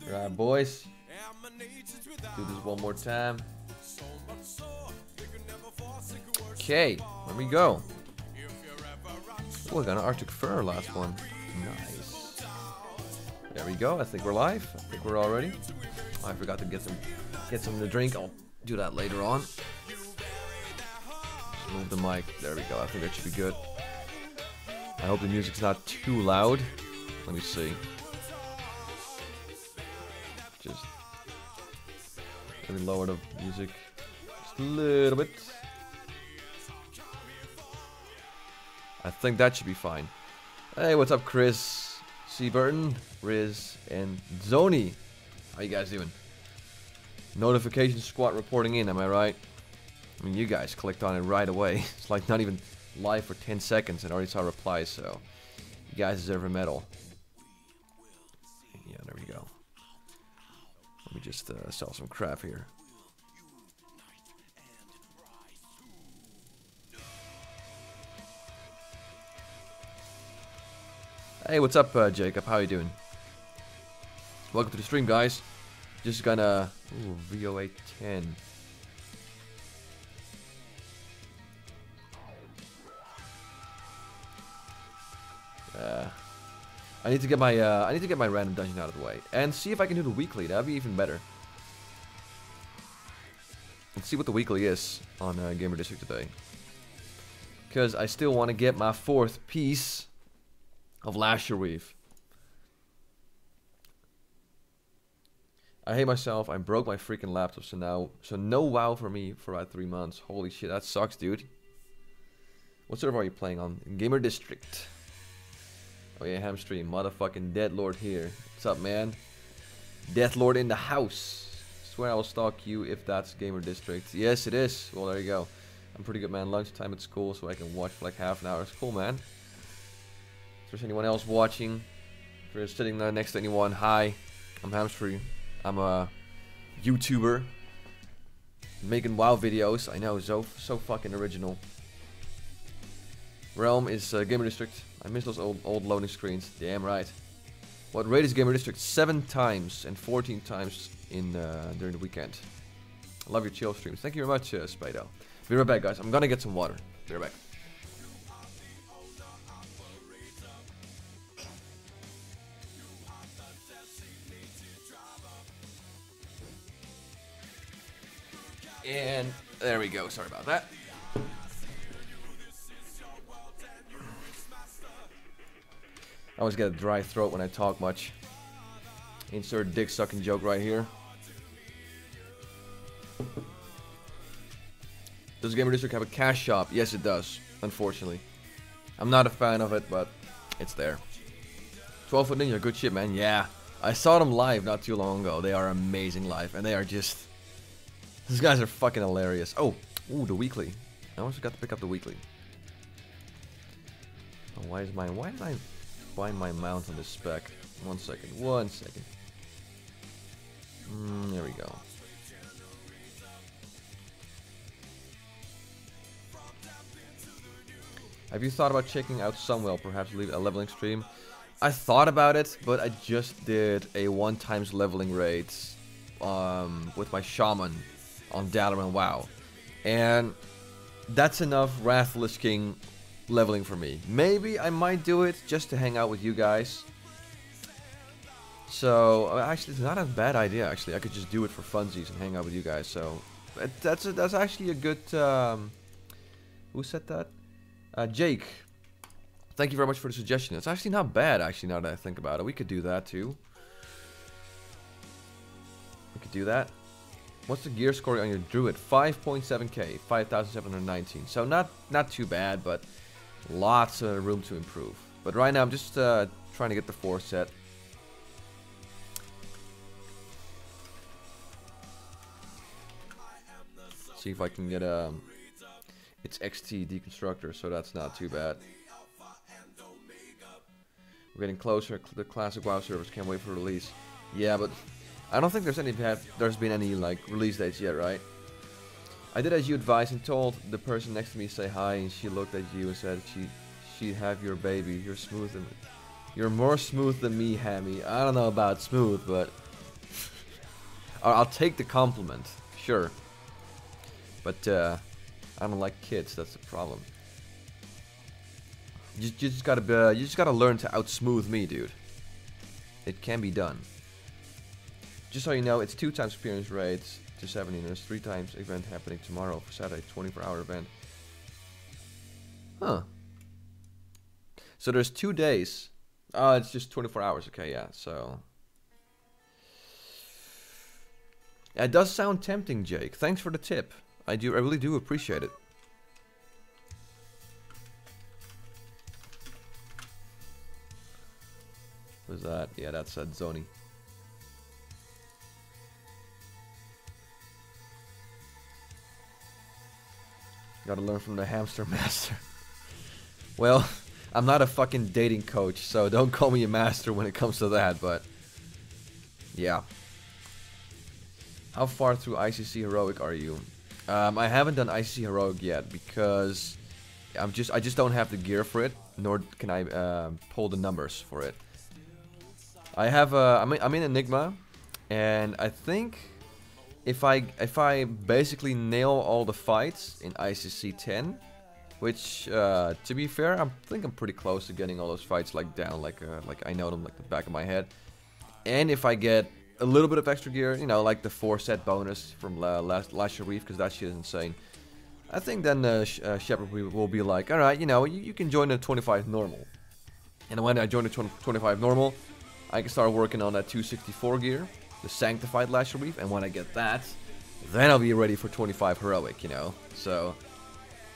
Alright, boys. Do this one more time. Okay, there we go. Oh, I got an Arctic Fur last one. Nice. There we go. I think we're live. I think we're all ready. Oh, I forgot to get some to drink. I'll do that later on. Move the mic. There we go. I think that should be good. I hope the music's not too loud. Let me see. Just let me lower the music just a little bit. I think that should be fine. Hey, what's up, Chris, Seaburton, Riz, and Zoni? How you guys doing? Notification squad reporting in, am I right? I mean, you guys clicked on it right away. It's like not even live for 10 seconds and already saw replies, so you guys deserve a medal. Yeah, there we go. Let me just sell some crap here. Hey, what's up, Jacob? How you doing? Welcome to the stream, guys. Just gonna... Ooh, VO810. I need to get my random dungeon out of the way and see if I can do the weekly. That'd be even better. Let's see what the weekly is on Gamer District today, because I still want to get my 4th piece of Lasher Weave. I hate myself. I broke my freaking laptop, so no WoW for me for about 3 months. Holy shit, that sucks, dude. What server are you playing on? Gamer District. Oh yeah, Hamstream, motherfucking Deathlord here. What's up, man? Deathlord in the house. Swear I will stalk you if that's Gamer District. Yes, it is. Well, there you go. I'm pretty good, man. Lunchtime at school, so I can watch for like half an hour. It's cool, man. If there's anyone else watching, if you're sitting next to anyone, hi. I'm Hamstream. I'm a YouTuber making WoW videos. I know, so fucking original. Realm is Gamer District. I miss those old loading screens. Damn right. What rate is Gamer District? 7 times and 14 times in during the weekend. I love your chill streams. Thank you very much, Spido. Be right back, guys. I'm gonna get some water. Be right back. And there we go. Sorry about that. I always get a dry throat when I talk much. Insert dick sucking joke right here. Does Gamer District have a cash shop? Yes, it does. Unfortunately, I'm not a fan of it, but it's there. 12-foot Ninja, good shit, man. Yeah, I saw them live not too long ago. They are amazing live, and they are just... These guys are fucking hilarious. Oh, ooh, the weekly. I almost forgot to pick up the weekly. Oh, why did I find my mount on this spec? One second. There we go. Have you thought about checking out Sunwell, perhaps leave a leveling stream? I thought about it, but I just did a 1x leveling raid with my shaman on Dalaran WoW, and that's enough Wrathless King leveling for me. Maybe I might do it just to hang out with you guys. So actually, it's not a bad idea. Actually, I could just do it for funsies and hang out with you guys. So that's actually a good. Who said that? Jake. Thank you very much for the suggestion. It's actually not bad. Actually, now that I think about it, we could do that too. We could do that. What's the gear score on your druid? 5.7k, 5,719. So not too bad, but lots of room to improve. But right now I'm just trying to get the 4 set. See if I can get it's XT deconstructor, so that's not too bad. We're getting closer to the classic WoW servers. Can't wait for release. Yeah, but I don't think there's been any like release dates yet, right? I did as you advised and told the person next to me say hi, and she looked at you and said she'd have your baby. You're smooth and You're more smooth than me, Hammy. I don't know about smooth, but I'll take the compliment, sure. But I don't like kids. That's the problem. You just gotta learn to outsmooth me, dude. It can be done. Just so you know, it's 2 times appearance rates to 17. There's 3 times event happening tomorrow for Saturday, 24-hour event. Huh. So there's 2 days. Oh, it's just 24 hours. Okay, yeah. So yeah, it does sound tempting, Jake. Thanks for the tip. I really do appreciate it. Who's that? Yeah, that's Zoni. Gotta learn from the hamster master. Well, I'm not a fucking dating coach, so don't call me a master when it comes to that, but yeah. How far through ICC Heroic are you? I haven't done ICC Heroic yet because I just don't have the gear for it, nor can I pull the numbers for it. I'm in Enigma, and I think if I basically nail all the fights in ICC 10, which to be fair, I think I'm pretty close to getting all those fights like down, like I know them like the back of my head. And if I get a little bit of extra gear, you know, like the 4-set bonus from last Reef, because that shit is insane. I think then Shepard will be like, alright, you know, you can join the 25 normal. And when I join the 25 normal, I can start working on that 264 gear, the Sanctified Lasher Reef, and when I get that, then I'll be ready for 25 Heroic, you know. So,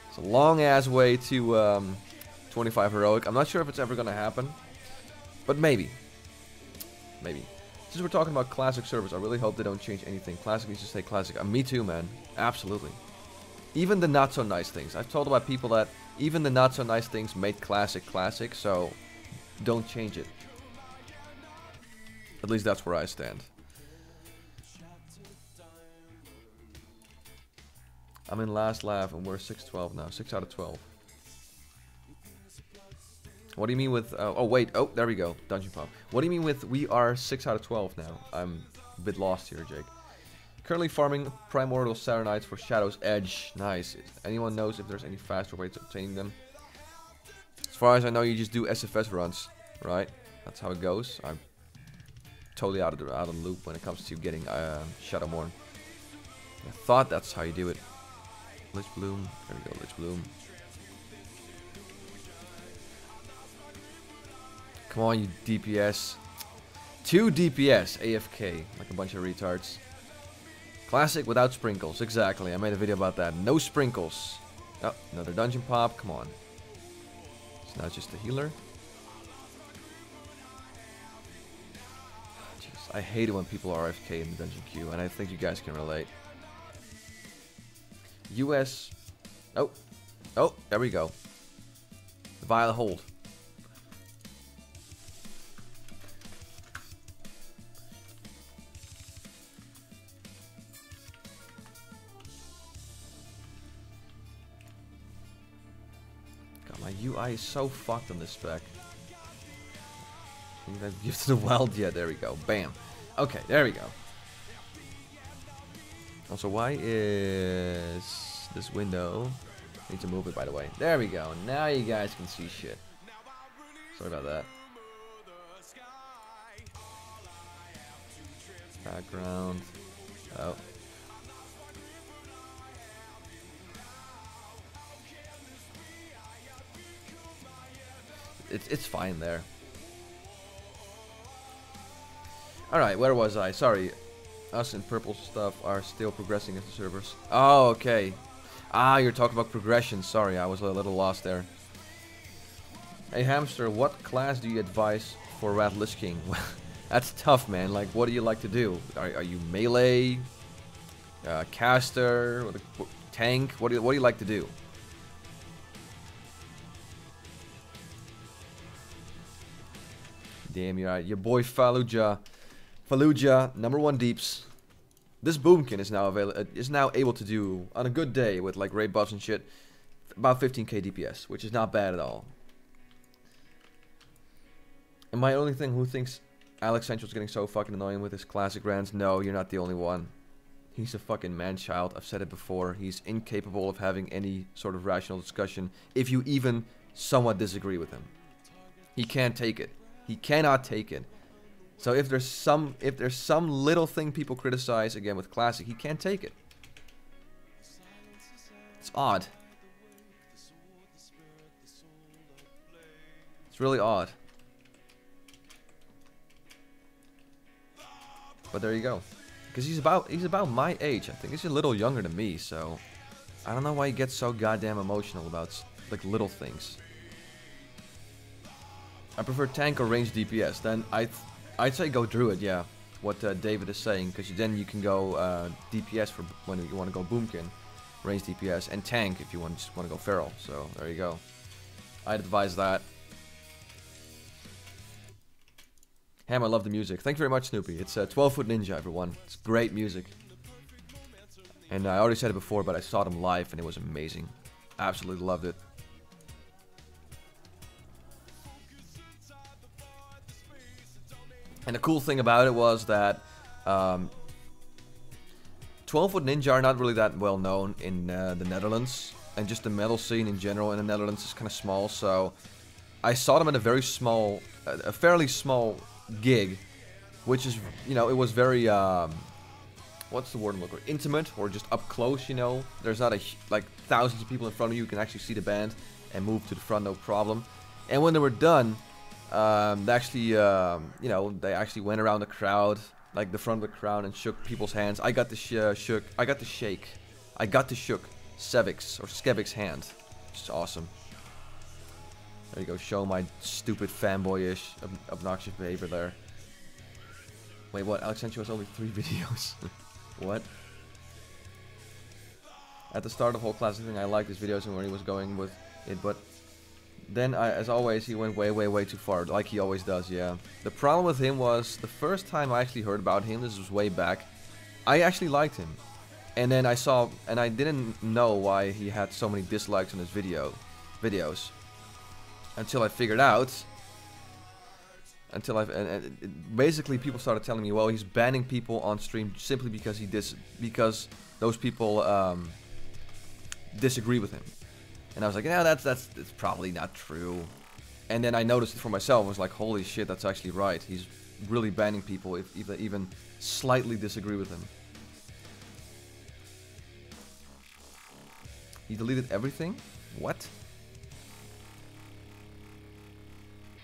it's a long-ass way to 25 Heroic. I'm not sure if it's ever gonna happen, but maybe. Maybe. Since we're talking about classic servers, I really hope they don't change anything. Classic needs to stay classic. Me too, man. Absolutely. Even the not-so-nice things. I've told about people that even the not-so-nice things make classic classic, so don't change it. At least that's where I stand. I'm in last laugh and we're 6-12 now. 6 out of 12. What do you mean with... oh, wait. Oh, there we go. Dungeon Pop. What do you mean with we are 6 out of 12 now? I'm a bit lost here, Jake. Currently farming Primordial Sarenites for Shadow's Edge. Nice. Anyone knows if there's any faster way to obtaining them? As far as I know, you just do SFS runs, right? That's how it goes. I'm totally out of the loop when it comes to getting Shadowmourne. I thought that's how you do it. Lich Bloom. There we go, Lich Bloom. Come on, you DPS. 2 DPS AFK, like a bunch of retards. Classic without sprinkles, exactly. I made a video about that. No sprinkles. Oh, another dungeon pop. Come on. It's not just a healer. Jeez, I hate it when people are AFK in the dungeon queue, and I think you guys can relate. US. Oh. Oh, there we go. Vile hold. My UI is so fucked on this spec. I think I've used the weld yet. There we go. Bam. Okay, there we go. Also, why is this window... I need to move it, by the way. There we go. Now you guys can see shit. Sorry about that. Background. Oh. It's fine there. Alright, where was I? Sorry. Us and purple stuff are still progressing as the servers. Oh, okay. Ah, you're talking about progression. Sorry, I was a little lost there. Hey, Hamster, what class do you advise for Rat Lich King? That's tough, man. Like, what do you like to do? Are you melee? Caster? Tank? What do you like to do? Damn, you're right. Your boy Fallujah, #1 deeps. This Boomkin is now able to do on a good day with like raid buffs and shit about 15k DPS, which is not bad at all. Am I the only thing who thinks Alex Central's getting so fucking annoying with his classic rants? No, you're not the only one. He's a fucking man-child. I've said it before. He's incapable of having any sort of rational discussion if you even somewhat disagree with him. He can't take it. He cannot take it. So if there's some little thing people criticize again with classic, he can't take it. It's odd. It's really odd. But there you go. Because he's about my age, I think. He's a little younger than me, so I don't know why he gets so goddamn emotional about like little things. I prefer tank or range DPS. Then I'd say go Druid, yeah. What David is saying, because then you can go DPS for when you want to go Boomkin, range DPS, and tank if you just want to go Feral. So there you go. I'd advise that. Ham, I love the music. Thank you very much, Snoopy. It's 12 Foot Ninja, everyone. It's great music. And I already said it before, but I saw them live and it was amazing. Absolutely loved it. And the cool thing about it was that 12 Foot Ninja are not really that well known in the Netherlands. And just the metal scene in general in the Netherlands is kind of small. So I saw them at a very small, a fairly small gig, which is, you know, it was very what's the word I'm looking for, intimate, or just up close, you know. There's not like thousands of people in front of you. You can actually see the band and move to the front, no problem. And when they were done, they actually you know, they actually went around the crowd, like the front of the crowd, and shook people's hands. I got to shook Skevic's hand, which is awesome. There you go, show my stupid fanboyish, obnoxious behavior there. Wait, what? Alex sent you us only 3 videos. What? At the start of the whole classic thing, I liked his videos and where he was going with it, but then, as always, he went way too far, like he always does, yeah. The problem with him was, the first time I actually heard about him, this was way back, I actually liked him. And then I saw, and I didn't know why he had so many dislikes on his videos. Until I figured out, basically people started telling me, well, he's banning people on stream simply because because those people disagree with him. And I was like, yeah, that's probably not true. And then I noticed it for myself. I was like, holy shit, that's actually right. He's really banning people if they even slightly disagree with him. He deleted everything? What?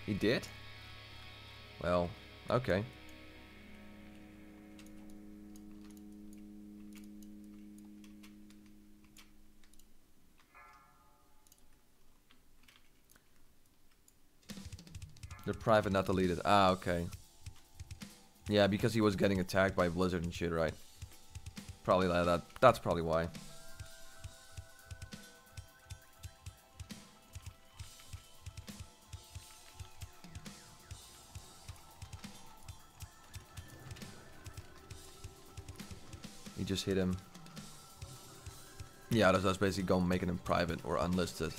He did? Well, okay. They're private, not deleted. Ah, okay. Yeah, because he was getting attacked by Blizzard and shit, right? Probably that's probably why. He just hit him. Yeah, that's basically going making him private or unlisted.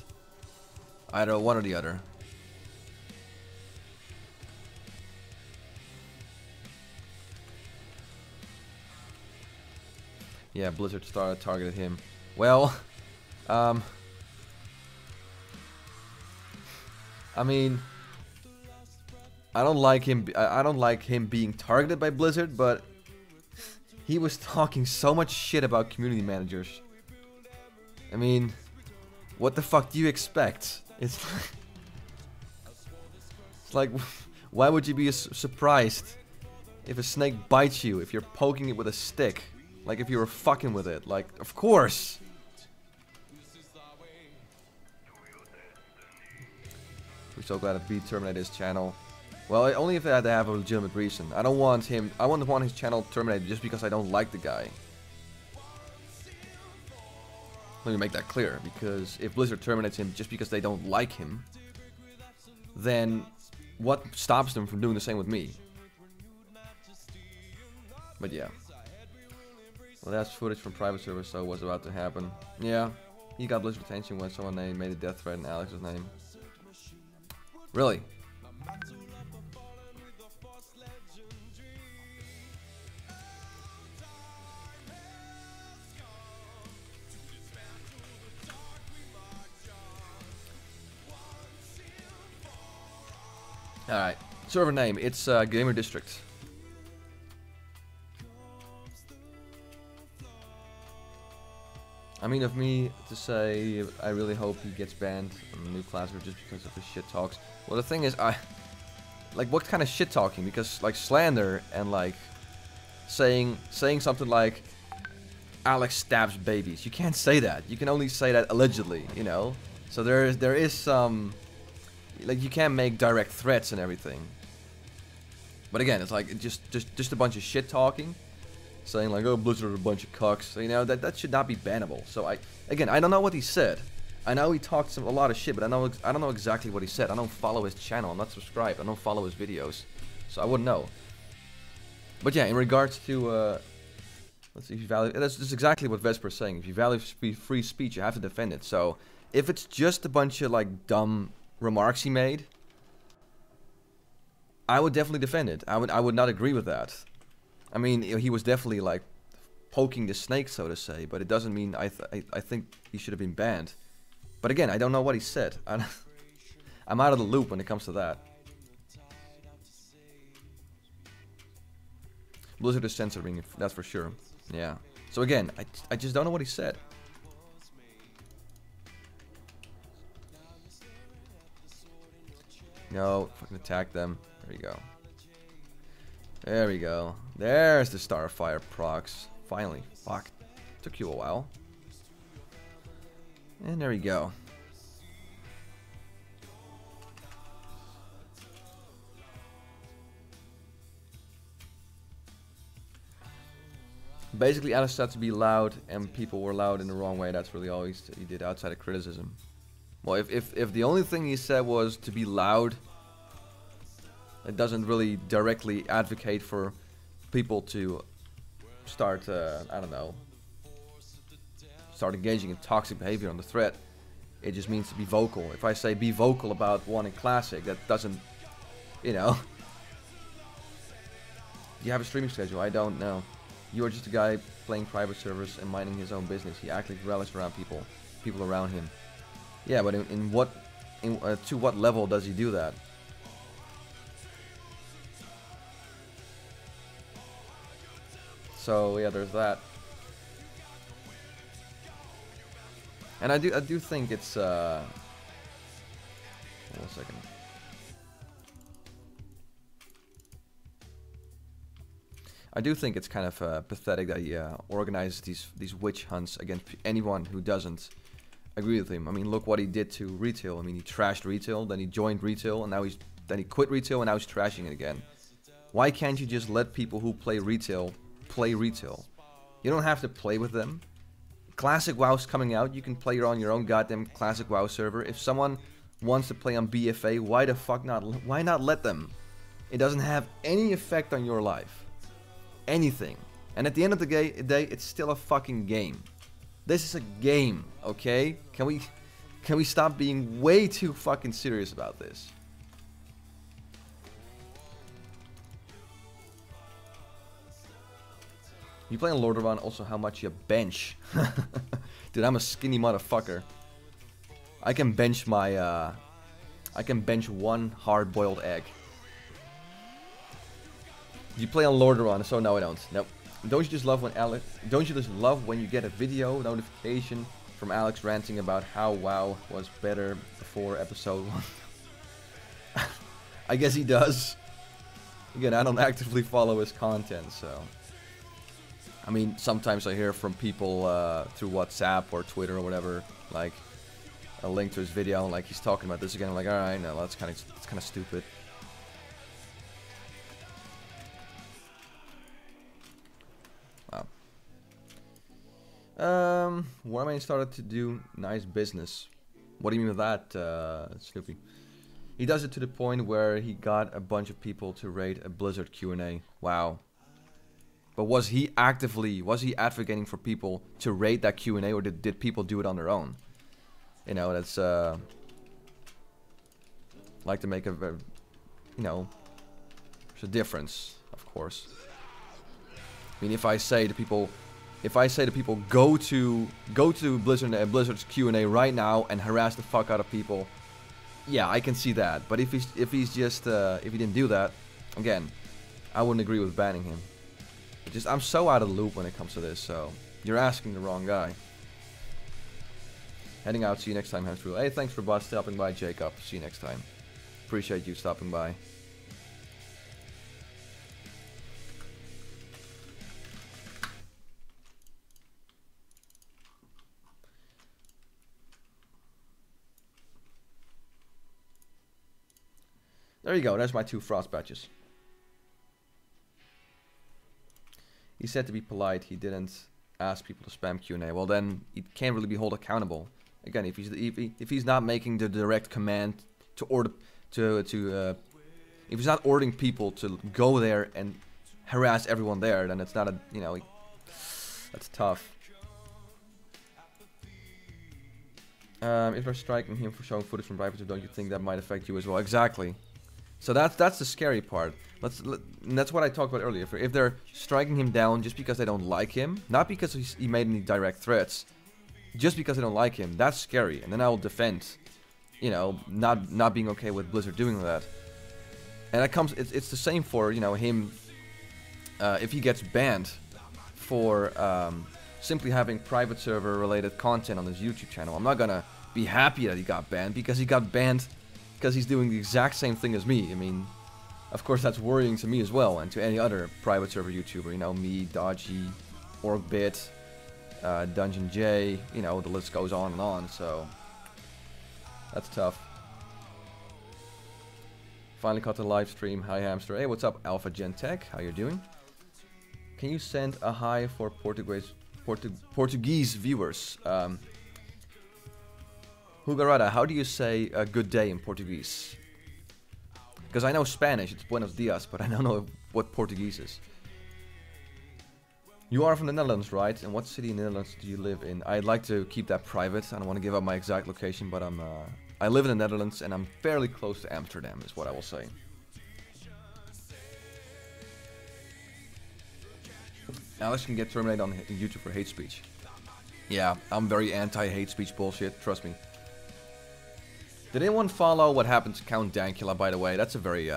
Either one or the other. Yeah, Blizzard started targeted him. Well, I mean, I don't like him. I don't like him being targeted by Blizzard, but he was talking so much shit about community managers. I mean, what the fuck do you expect? It's like, why would you be surprised if a snake bites you if you're poking it with a stick? Like if you were fucking with it. Like, of course. We're so glad that B terminated his channel. Well, only if they had to have a legitimate reason. I don't want him. I wouldn't want his channel terminated just because I don't like the guy. Let me make that clear, because if Blizzard terminates him just because they don't like him, then what stops them from doing the same with me? But yeah. Well, that's footage from private server, so what's about to happen? Yeah, he got Blizzard attention when someone made a death threat in Alex's name. Really? Alright. Server name, it's Gamer District. I mean, of me to say, I really hope he gets banned from the new class just because of his shit talks. Well, the thing is, like, what kind of shit talking? Because, like, slander and, like, saying something like, Alex stabs babies. You can't say that. You can only say that allegedly, you know? So there is some, like, you can't make direct threats and everything. But again, it's like, just a bunch of shit talking. Saying like, oh, Blizzard are a bunch of cucks. So, you know, that should not be bannable. So I don't know what he said. I know he talked a lot of shit, but I don't know exactly what he said. I don't follow his channel. I'm not subscribed. I don't follow his videos, so I wouldn't know. But yeah, in regards to let's see, if you value, that's exactly what Vesper's saying. If you value free speech, you have to defend it. So if it's just a bunch of like dumb remarks he made, I would definitely defend it. I would not agree with that. I mean, he was definitely like poking the snake, so to say, but it doesn't mean I think he should have been banned. But again, I don't know what he said. I'm out of the loop when it comes to that. Blizzard is censoring, that's for sure. Yeah. So again, I just don't know what he said. No, fucking attack them. There you go. There we go. There's the Starfire procs. Finally. Fuck. Took you a while. And there we go. Basically, Alice had to be loud, and people were loud in the wrong way. That's really all he did outside of criticism. Well, if the only thing he said was to be loud, it doesn't really directly advocate for people to start, I don't know, start engaging in toxic behavior on the thread. It just means to be vocal. If I say be vocal about wanting Classic, that doesn't, you know. Do you have a streaming schedule? I don't know. You are just a guy playing private servers and minding his own business. He actually relies around people around him. Yeah, but to what level does he do that? So yeah, there's that. And I do think it's hold on a second. I do think it's kind of pathetic that he organizes these witch hunts against anyone who doesn't agree with him. I mean, look what he did to retail. I mean, he trashed retail, then he joined retail, and now then he quit retail, and now he's trashing it again. Why can't you just let people who play retail play retail? You don't have to play with them. Classic WoW's coming out. You can play on your own goddamn Classic WoW server. If someone wants to play on BFA, why the fuck not? Why not let them? It doesn't have any effect on your life. Anything. And at the end of the day, it's still a fucking game. This is a game, okay? Can we stop being way too fucking serious about this? You play on Lordaeron, also how much you bench. Dude, I'm a skinny motherfucker. I can bench my I can bench one hard-boiled egg. You play on Lordaeron, so no I don't. Nope. Don't you just love when you get a video notification from Alex ranting about how WoW was better before episode 1? I guess he does. Again, I don't actively follow his content, so. I mean, sometimes I hear from people through WhatsApp or Twitter or whatever, like a link to his video, and like he's talking about this again. I'm like, all right, no, that's kind of stupid. Wow. Warmane started to do nice business. What do you mean with that, Snoopy? He does it to the point where he got a bunch of people to raid a Blizzard Q&A. Wow. But was he advocating for people to raid that Q&A, or did people do it on their own? You know, that's like to make a, you know, there's a difference, of course. I mean, if I say to people, go to Blizzard's Q&A right now and harass the fuck out of people, yeah, I can see that. But if he's just if he didn't do that, again, I wouldn't agree with banning him. Just I'm so out of the loop when it comes to this, so you're asking the wrong guy. Heading out. See you next time, Hamsterwheel. Hey, thanks for stopping by, Jacob. See you next time. Appreciate you stopping by. There you go. There's my 2 frost badges. He said to be polite. He didn't ask people to spam Q&A. Well, then he can't really be held accountable. Again, if he's not making the direct command to order if he's not ordering people to go there and harass everyone there, then it's not a that's tough. If they're striking him for showing footage from private, don't you think that might affect you as well? Exactly. So that's the scary part. And that's what I talked about earlier. If they're striking him down just because they don't like him, not because he made any direct threats, just because they don't like him, that's scary. And then I will defend, not being okay with Blizzard doing that. And it's the same for him. If he gets banned for simply having private server related content on his YouTube channel, I'm not gonna be happy that he got banned because he got banned because he's doing the exact same thing as me. I mean, of course that's worrying to me as well, and to any other private server YouTuber, me, Dodgy, Orgbit, Dungeon J, the list goes on and on, so that's tough. Finally caught the live stream. Hi Hamster. Hey, what's up, Alpha Gen Tech? How you doing? Can you send a hi for Portuguese viewers? Hugarada, how do you say a good day in Portuguese? Because I know Spanish, it's Buenos Dias, but I don't know what Portuguese is. You are from the Netherlands, right? And what city in the Netherlands do you live in? I'd like to keep that private. I don't want to give up my exact location, but I live in the Netherlands and I'm fairly close to Amsterdam, is what I will say. Alex can get terminated on YouTube for hate speech. Yeah, I'm very anti-hate speech bullshit, trust me. Did anyone follow what happened to Count Dankula, by the way? That's a very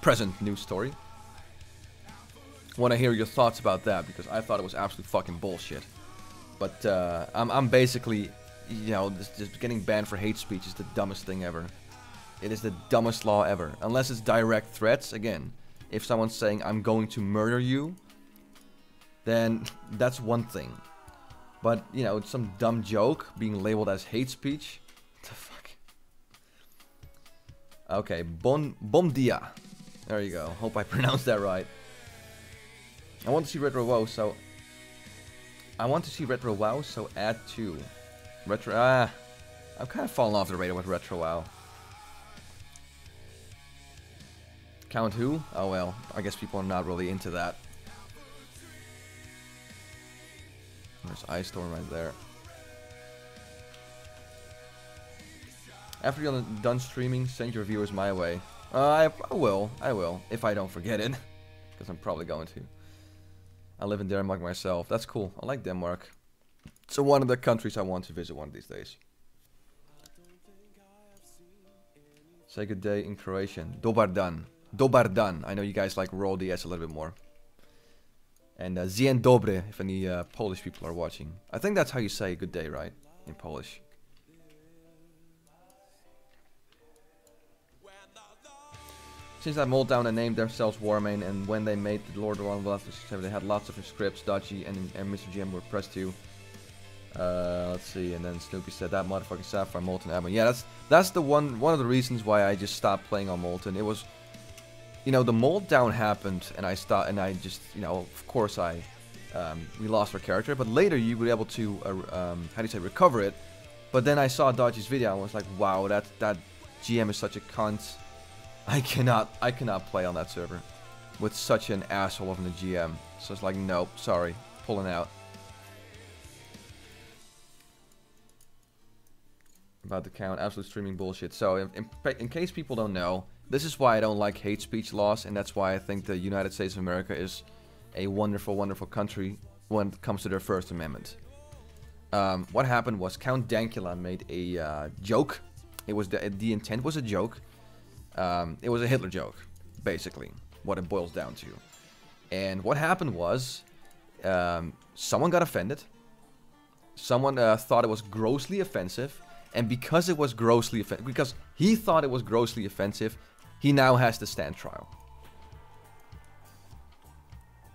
present news story. Want to hear your thoughts about that, because I thought it was absolute fucking bullshit. But I'm basically, just getting banned for hate speech is the dumbest thing ever. It is the dumbest law ever. Unless it's direct threats, again. If someone's saying, I'm going to murder you, then that's one thing. But, it's some dumb joke being labeled as hate speech. What the fuck? Okay, bom dia. There you go. Hope I pronounced that right. I want to see Retro WoW, so add to Retro. I'm kind of falling off the radar with Retro WoW. Count who? Oh well, I guess people are not really into that. There's Ice Storm right there. After you're done streaming, send your viewers my way. I will, if I don't forget it. Because I'm probably going to. I live in Denmark myself. That's cool. I like Denmark. It's one of the countries I want to visit one of these days. Say good day in Croatian. Dobar dan. Dobar dan. I know you guys like roll the S a little bit more. And dzień dobry, if any Polish people are watching. I think that's how you say good day, right? In Polish. Since that Moltdown and named themselves Warmain, and when they made the Lord of One, they had lots of scripts, Dodgy and Mr. GM were pressed to. Let's see, and then Snoopy said that motherfucking Sapphire Molten admin. Yeah, that's the one of the reasons why I just stopped playing on Molten. It was, the Moltdown happened, and I just, of course we lost our character, but later you were able to, recover it. But then I saw Dodgy's video and was like, wow, that GM is such a cunt. I cannot play on that server with such an asshole of a GM. So it's like, nope, sorry, pulling out. About the count, absolute streaming bullshit. So in case people don't know, this is why I don't like hate speech laws, and that's why I think the United States of America is a wonderful, wonderful country when it comes to their First Amendment. What happened was Count Dankula made a joke It was the intent was a joke. It was a Hitler joke, basically, what it boils down to. And what happened was, someone got offended. Someone thought it was grossly offensive, and because it was grossly offensive, because he thought it was grossly offensive, he now has to stand trial.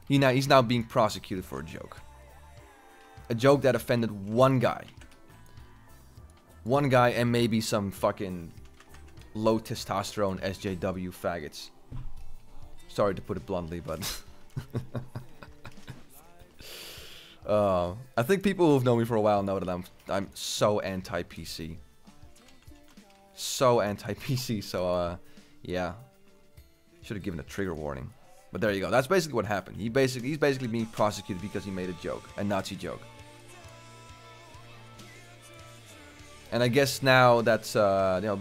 He's now being prosecuted for a joke. A joke that offended one guy. One guy and maybe some fucking low testosterone SJW faggots. Sorry to put it bluntly, but... I think people who've known me for a while know that I'm so anti-PC. So anti-PC, so yeah. Should have given a trigger warning. But there you go. That's basically what happened. He's basically being prosecuted because he made a joke, a Nazi joke. And I guess now that's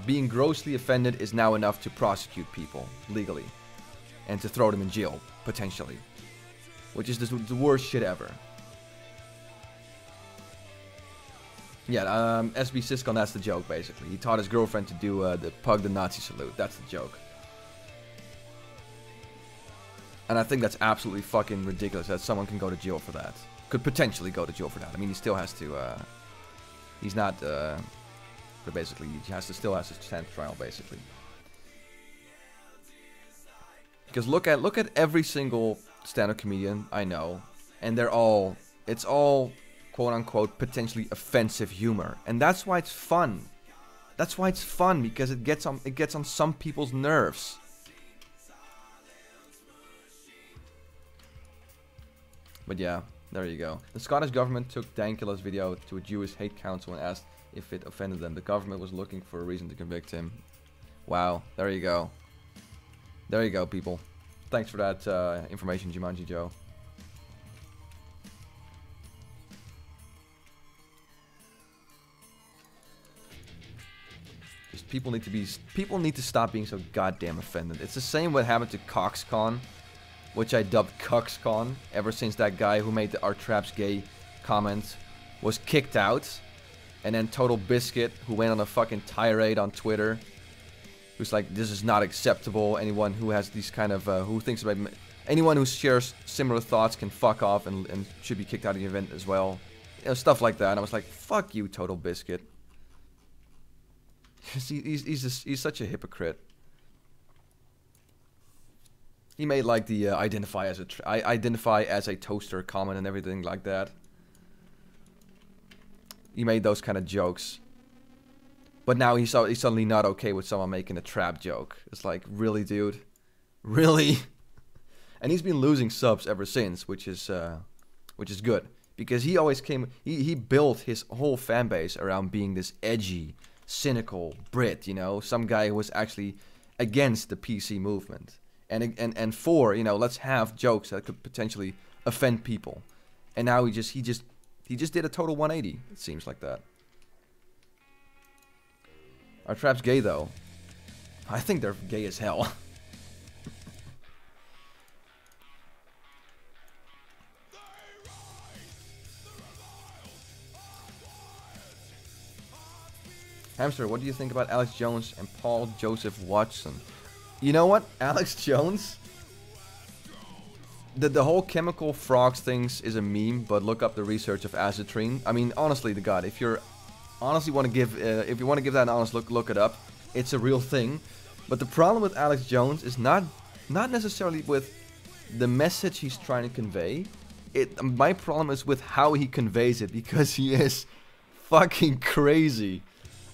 being grossly offended is now enough to prosecute people legally and to throw them in jail potentially, which is the worst shit ever. Yeah, SB Siscon, that's the joke basically. He taught his girlfriend to do the pug the Nazi salute. That's the joke. And I think that's absolutely fucking ridiculous that someone can go to jail for that. Could potentially go to jail for that. I mean, he still has to, he's not, but basically, he still has to stand trial, basically. Because look at every single stand-up comedian I know, and it's all, quote-unquote, potentially offensive humor. And that's why it's fun. That's why it's fun, because it gets on some people's nerves. But yeah, there you go. The Scottish government took Dankula's video to a Jewish hate council and asked if it offended them. The government was looking for a reason to convict him. Wow, there you go. There you go, people. Thanks for that information, Jumanji Joe. Just people need to stop being so goddamn offended. It's the same what happened to CoxCon, which I dubbed CucksCon, ever since that guy who made the "Our Trap's Gay" comment was kicked out. And then Total Biscuit, who went on a fucking tirade on Twitter, who's like, this is not acceptable. Anyone who has these kind of, who thinks about, anyone who shares similar thoughts can fuck off and should be kicked out of the event as well. You know, stuff like that. And I was like, fuck you, Total Biscuit. He's such a hypocrite. He made like the identify as a toaster comment and everything like that. He made those kind of jokes. But now he's suddenly not okay with someone making a trap joke. It's like, really, dude? Really? And he's been losing subs ever since, which is good. Because he always he built his whole fan base around being this edgy, cynical Brit, you know? Some guy who was actually against the PC movement. And for, you know, let's have jokes that could potentially offend people. And now he just did a total 180. It seems like that. Our Trap's gay though. I think they're gay as hell. Hamster, what do you think about Alex Jones and Paul Joseph Watson? You know what? Alex Jones? The whole chemical frogs things is a meme, but look up the research of azitrine. I mean, honestly to God, if you're honestly want to give, if you want to give that an honest look it up. It's a real thing. But the problem with Alex Jones is not necessarily with the message he's trying to convey. My problem is with how he conveys it, because he is fucking crazy.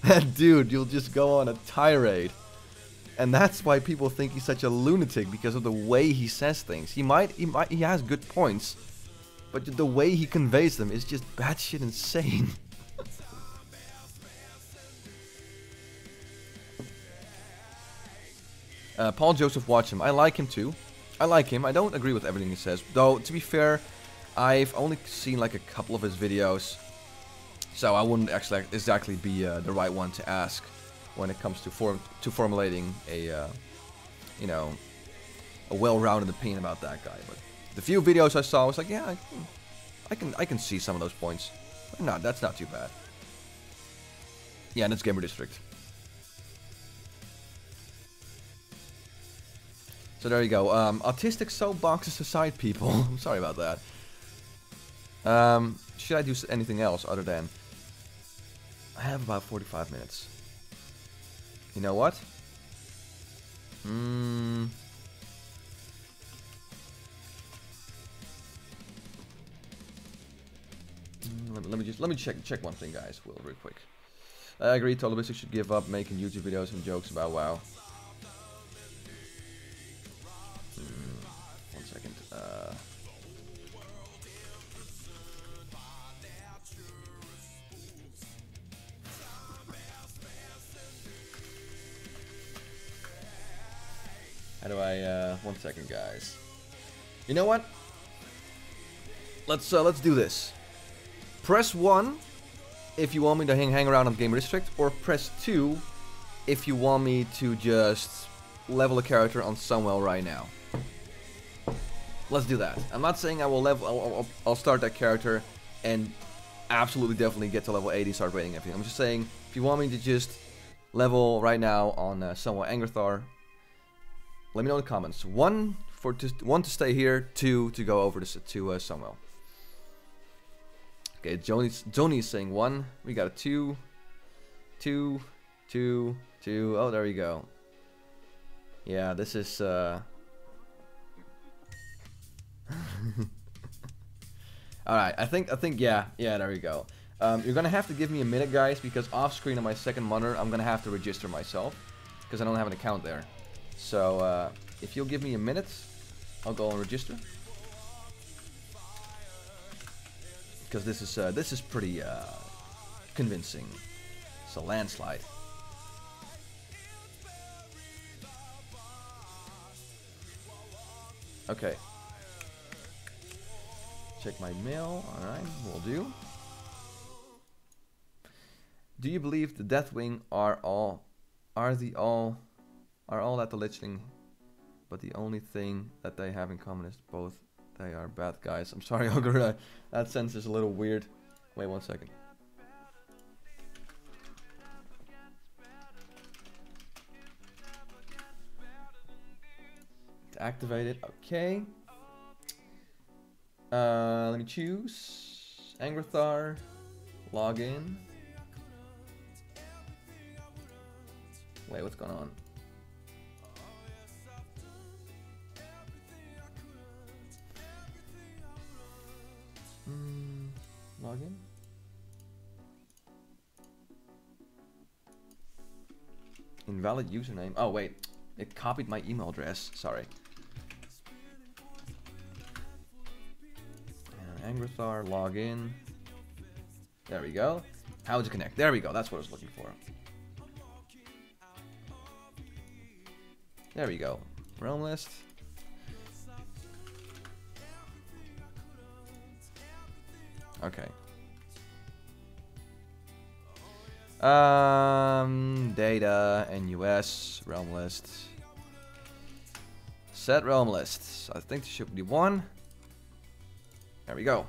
That dude, you'll just go on a tirade. And that's why people think he's such a lunatic, because of the way he says things. He has good points, but the way he conveys them is just batshit insane. Paul Joseph Watson, I like him too. I like him. I don't agree with everything he says, though. To be fair, I've only seen like a couple of his videos, so I wouldn't actually exactly be the right one to ask when it comes to formulating a you know, a well-rounded opinion about that guy. But the few videos I saw, I was like, yeah, I can see some of those points. No, that's not too bad. Yeah, and it's Gamer District. So there you go. Autistic soapboxes aside, people. I'm sorry about that. Should I do anything else other than... I have about 45 minutes. You know what? Let me check one thing, guys. Will real quick. I agree. Tolobistic should give up making YouTube videos and jokes about WoW. One second. How do I? 1 second, guys. You know what? Let's do this. Press 1 if you want me to hang around on Gamer District, or press 2 if you want me to just level a character on Sunwell right now. Let's do that. I'm not saying I will level. I'll start that character and absolutely definitely get to level 80, start rating everything. I'm just saying if you want me to just level right now on Sunwell Angrathar, let me know in the comments. One to stay here, 2 to go over to Sunwell. Okay, Joni is saying 1. We got a 2, 2, 2, 2. Oh, there we go. Yeah, this is Alright, I think yeah, there we go. You're gonna have to give me a minute, guys, because off screen on my second monitor I'm gonna have to register myself because I don't have an account there. So if you'll give me a minute, I'll go and register. Because this is pretty convincing. It's a landslide. Okay. Check my mail. All right, will do. Do you believe the Deathwing are all that the Lichling, but the only thing that they have in common is both they are bad guys? I'm sorry, Ogre. That sentence is a little weird. Wait 1 second. To activate it, okay. Let me choose Angrathar. Log in. Wait, what's going on? Login. Invalid username. Oh wait, it copied my email address. Sorry. Angrathar, login. There we go. How to connect? There we go. That's what I was looking for. There we go. Realm list. Okay. Data, NUS, realm list. Set realm lists. I think there should be one. There we go.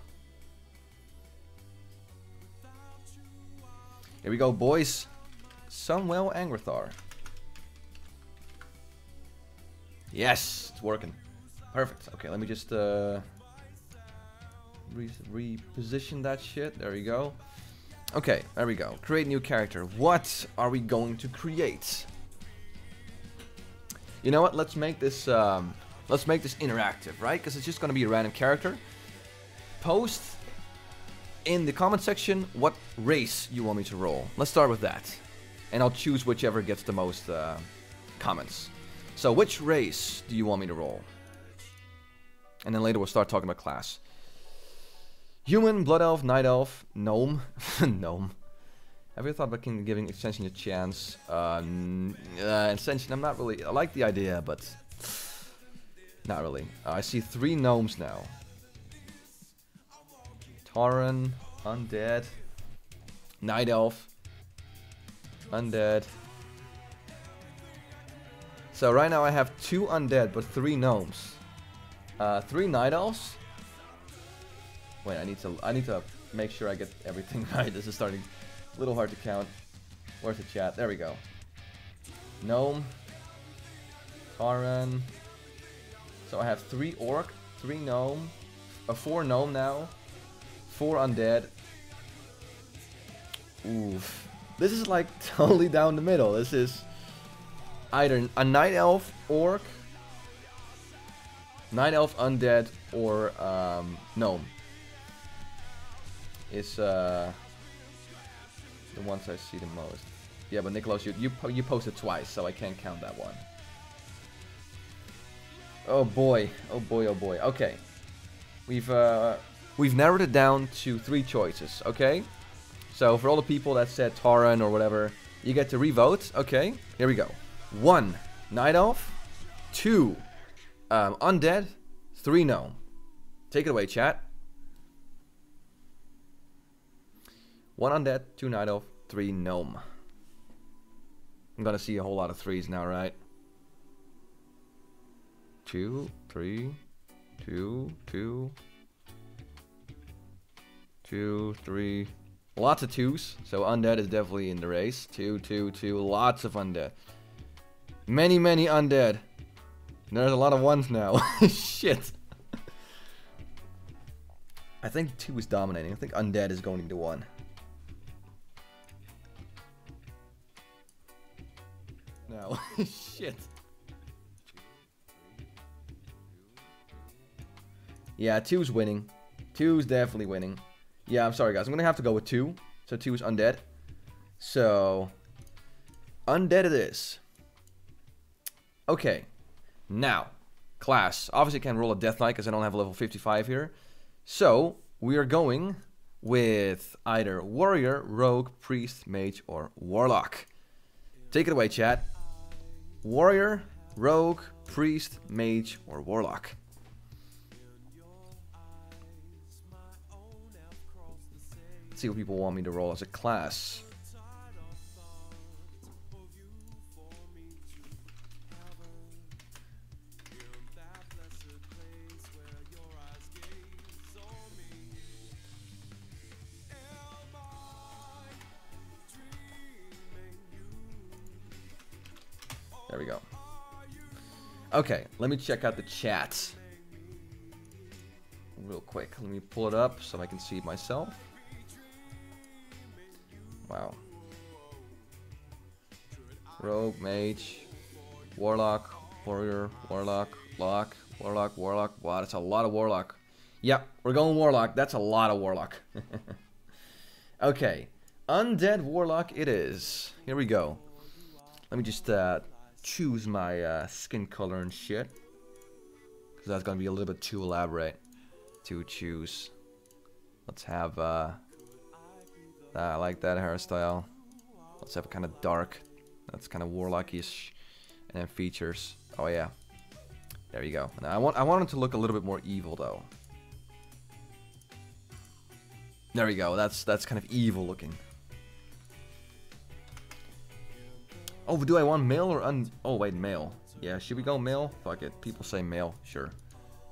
Here we go, boys. Sunwell Angrathar. Yes, it's working. Perfect. Okay, let me just reposition that shit. There we go. Okay, there we go. Create new character. What are we going to create? You know what? Let's make this interactive, right? Because it's just going to be a random character. Post in the comment section what race you want me to roll. Let's start with that, and I'll choose whichever gets the most comments. So, which race do you want me to roll? And then later we'll start talking about class. Human, Blood Elf, Night Elf, Gnome. Gnome. Have you thought about giving Extension a chance? Extension, I'm not really... I like the idea, but... Not really. I see 3 gnomes now. Tauren, Undead. Night Elf. Undead. So right now I have 2 Undead, but 3 gnomes. 3 Night Elves. Wait, I need to make sure I get everything right. This is starting a little hard to count. Where's the chat? There we go. Gnome. Tauren. So I have 3 orc, 3 gnome, 4 gnome now, 4 undead. Oof. This is like totally down the middle. This is either a night elf, orc, night elf, undead, or gnome. Is the ones I see the most. Yeah, but Nicholas, you posted twice, so I can't count that one. Oh boy, oh boy, oh boy. Okay, we've narrowed it down to 3 choices. Okay, so for all the people that said Tauren or whatever, you get to revote. Okay, here we go. 1 night elf, 2 undead, 3 gnome. Take it away, chat. 1 undead, 2 night elf, 3 gnome. I'm gonna see a whole lot of 3s now, right? 2, 3, 2, 2, 2, 3. Lots of 2s, so undead is definitely in the race. 2, 2, 2. Lots of undead. Many, many undead. There's a lot of 1s now. Shit. I think 2 is dominating. I think undead is going to 1. No. Shit. Yeah, 2's winning. 2's definitely winning. Yeah, I'm sorry guys. I'm gonna have to go with 2. So 2 is undead. So undead it is. Okay. Now, class. Obviously I can't roll a death knight because I don't have a level 55 here. So we are going with either warrior, rogue, priest, mage, or warlock. Take it away, chat. Warrior, rogue, priest, mage, or warlock. Let's see what people want me to roll as a class. There we go. Okay, let me check out the chat real quick. Let me pull it up so I can see it myself. Wow. Rogue, mage, warlock, warrior, warlock, warlock. Wow, that's a lot of warlock. Yep, we're going warlock. That's a lot of warlock. Okay, undead warlock it is. Here we go. Let me just choose my skin color and shit, because that's gonna be a little bit too elaborate to choose. Let's have I like that hairstyle. Let's have a kind of dark. That's kind of warlock-ish. And then features. Oh yeah, there you go. Now I want it to look a little bit more evil though. There we go. That's kind of evil looking. Oh, do I want male or oh wait, male. Yeah, should we go male? Fuck it. People say male. Sure.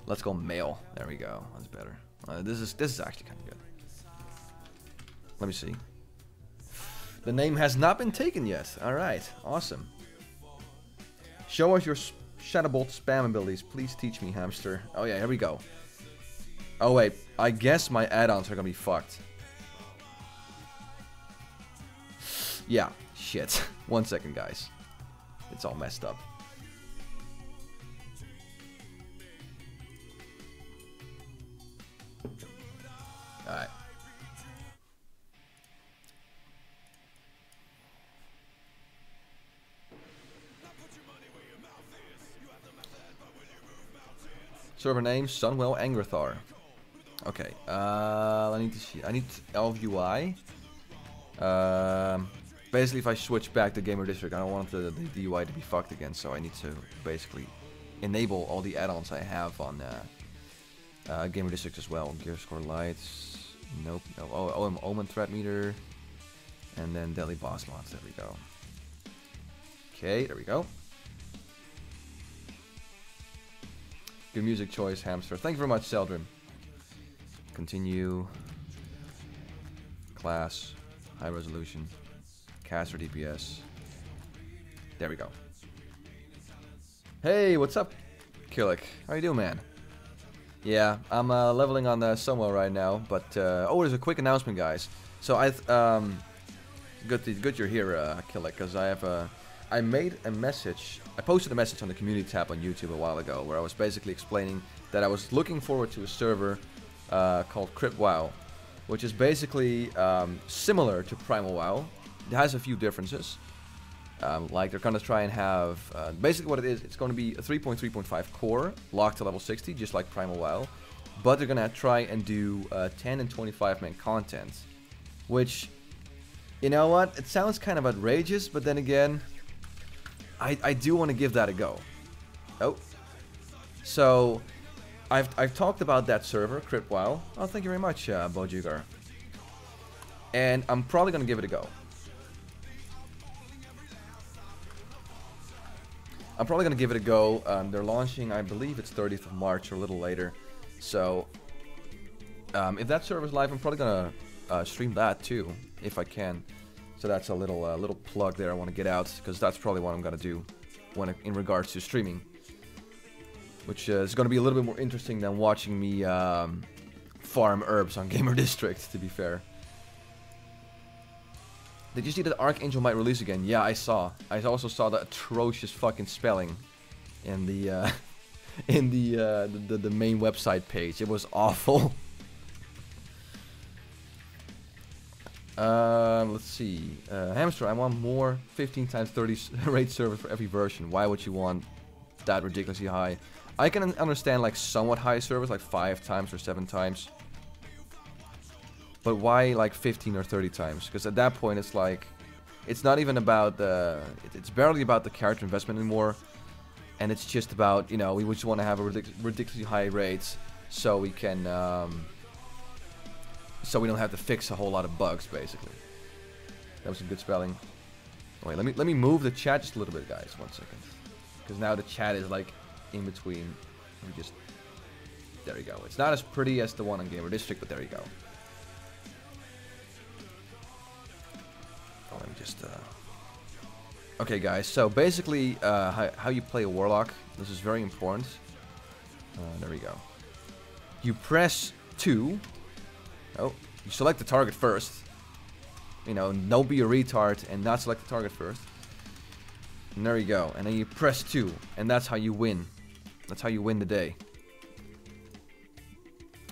Let's go male. There we go. That's better. This is actually kind of good. Let me see. The name has not been taken yet. Alright, awesome. Show us your Shadowbolt spam abilities. Please teach me, hamster. Oh yeah, here we go. Oh wait, I guess my add-ons are gonna be fucked. Yeah, shit. 1 second, guys. It's all messed up. Alright. Server name Sunwell Angrathar. Okay. I need Elf UI. Basically, if I switch back to Gamer District, I don't want the UI to be fucked again. So I need to basically enable all the add-ons I have on Gamer District as well. Gear Score Lights. Nope. No. Oh, Omen Threat Meter. And then Deadly Boss Mods. There we go. Okay, there we go. Good music choice, hamster. Thank you very much, Seldrim. Continue. Class. High resolution. Caster DPS. There we go. Hey, what's up, Killick. How you doing, man? Yeah, I'm leveling on Sunwell right now, but oh, there's a quick announcement, guys. So good you're here, Killick, because I made a message. I posted a message on the community tab on YouTube a while ago, where I was basically explaining that I was looking forward to a server called Crypt WoW, which is basically similar to Primal WoW. It has a few differences. Like they're gonna try and have basically what it is. It's going to be a 3.3.5 core locked to level 60, just like Primal WoW, but they're gonna try and do 10 and 25 man content, which, you know what? It sounds kind of outrageous, but then again, I do want to give that a go. Oh, so I've talked about that server, Crypt WoW. Oh, thank you very much, Bojugar. And I'm probably gonna give it a go. I'm probably going to give it a go. They're launching, I believe it's 30th of March or a little later. So, if that server's live, I'm probably going to stream that too, if I can. So that's a little plug there I want to get out, because that's probably what I'm going to do in regards to streaming. Which is going to be a little bit more interesting than watching me farm herbs on Gamer District, to be fair. Did you see that Archangel might release again? Yeah, I saw. I also saw the atrocious fucking spelling in the the main website page. It was awful. Let's see. Hamster, I want more 15 times 30 rate servers for every version. Why would you want that ridiculously high? I can understand like somewhat high servers, like 5 times or 7 times. But why like 15 or 30 times? Because at that point it's like, it's not even about the, it's barely about the character investment anymore. And it's just about, you know, we just want to have a ridiculously high rates so we can, so we don't have to fix a whole lot of bugs, basically. That was some good spelling. Oh, wait, let me move the chat just a little bit, guys. 1 second. Because now the chat is like in between. Let me just, there we go. It's not as pretty as the one on Gamer District, but there you go. Let me just, okay, guys, so basically, how you play a Warlock, this is very important. There we go. You press 2. Oh, you select the target first. You know, don't be a retard and not select the target first. And there you go. And then you press 2, and that's how you win. That's how you win the day.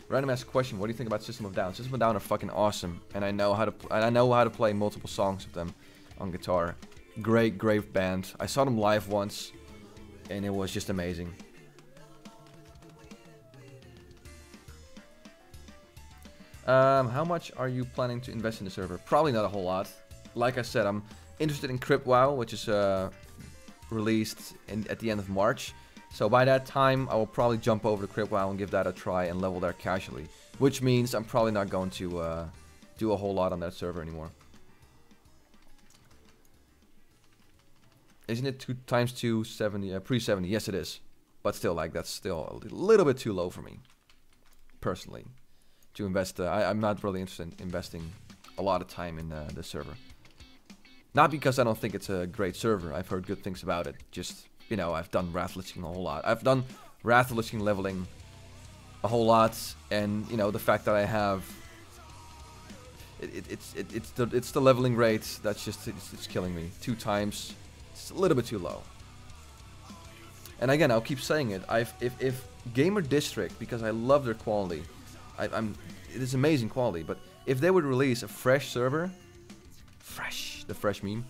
Random ask question: what do you think about System of Down? System of Down are fucking awesome, and I know how to play multiple songs of them on guitar. Great band. I saw them live once, and it was just amazing. How much are you planning to invest in the server? Probably not a whole lot. Like I said, I'm interested in Crypt WoW, which is released at the end of March. So by that time, I will probably jump over to Crypt WoW and give that a try and level there casually. Which means I'm probably not going to do a whole lot on that server anymore. Isn't it 2 times 2 70? Pre-70? Yes, it is. But still, like, that's still a little bit too low for me, personally, to invest. I'm not really interested in investing a lot of time in the server. Not because I don't think it's a great server. I've heard good things about it. Just, you know, I've done Wrath-Lich-King a whole lot. I've done Wrath-Lich-King leveling a whole lot, and you know, the fact that I have it's the leveling rate that's just it's killing me. 2 times, it's a little bit too low. And again, I'll keep saying it. If Gamer District, because I love their quality, it is amazing quality. But if they would release a fresh server, the fresh meme,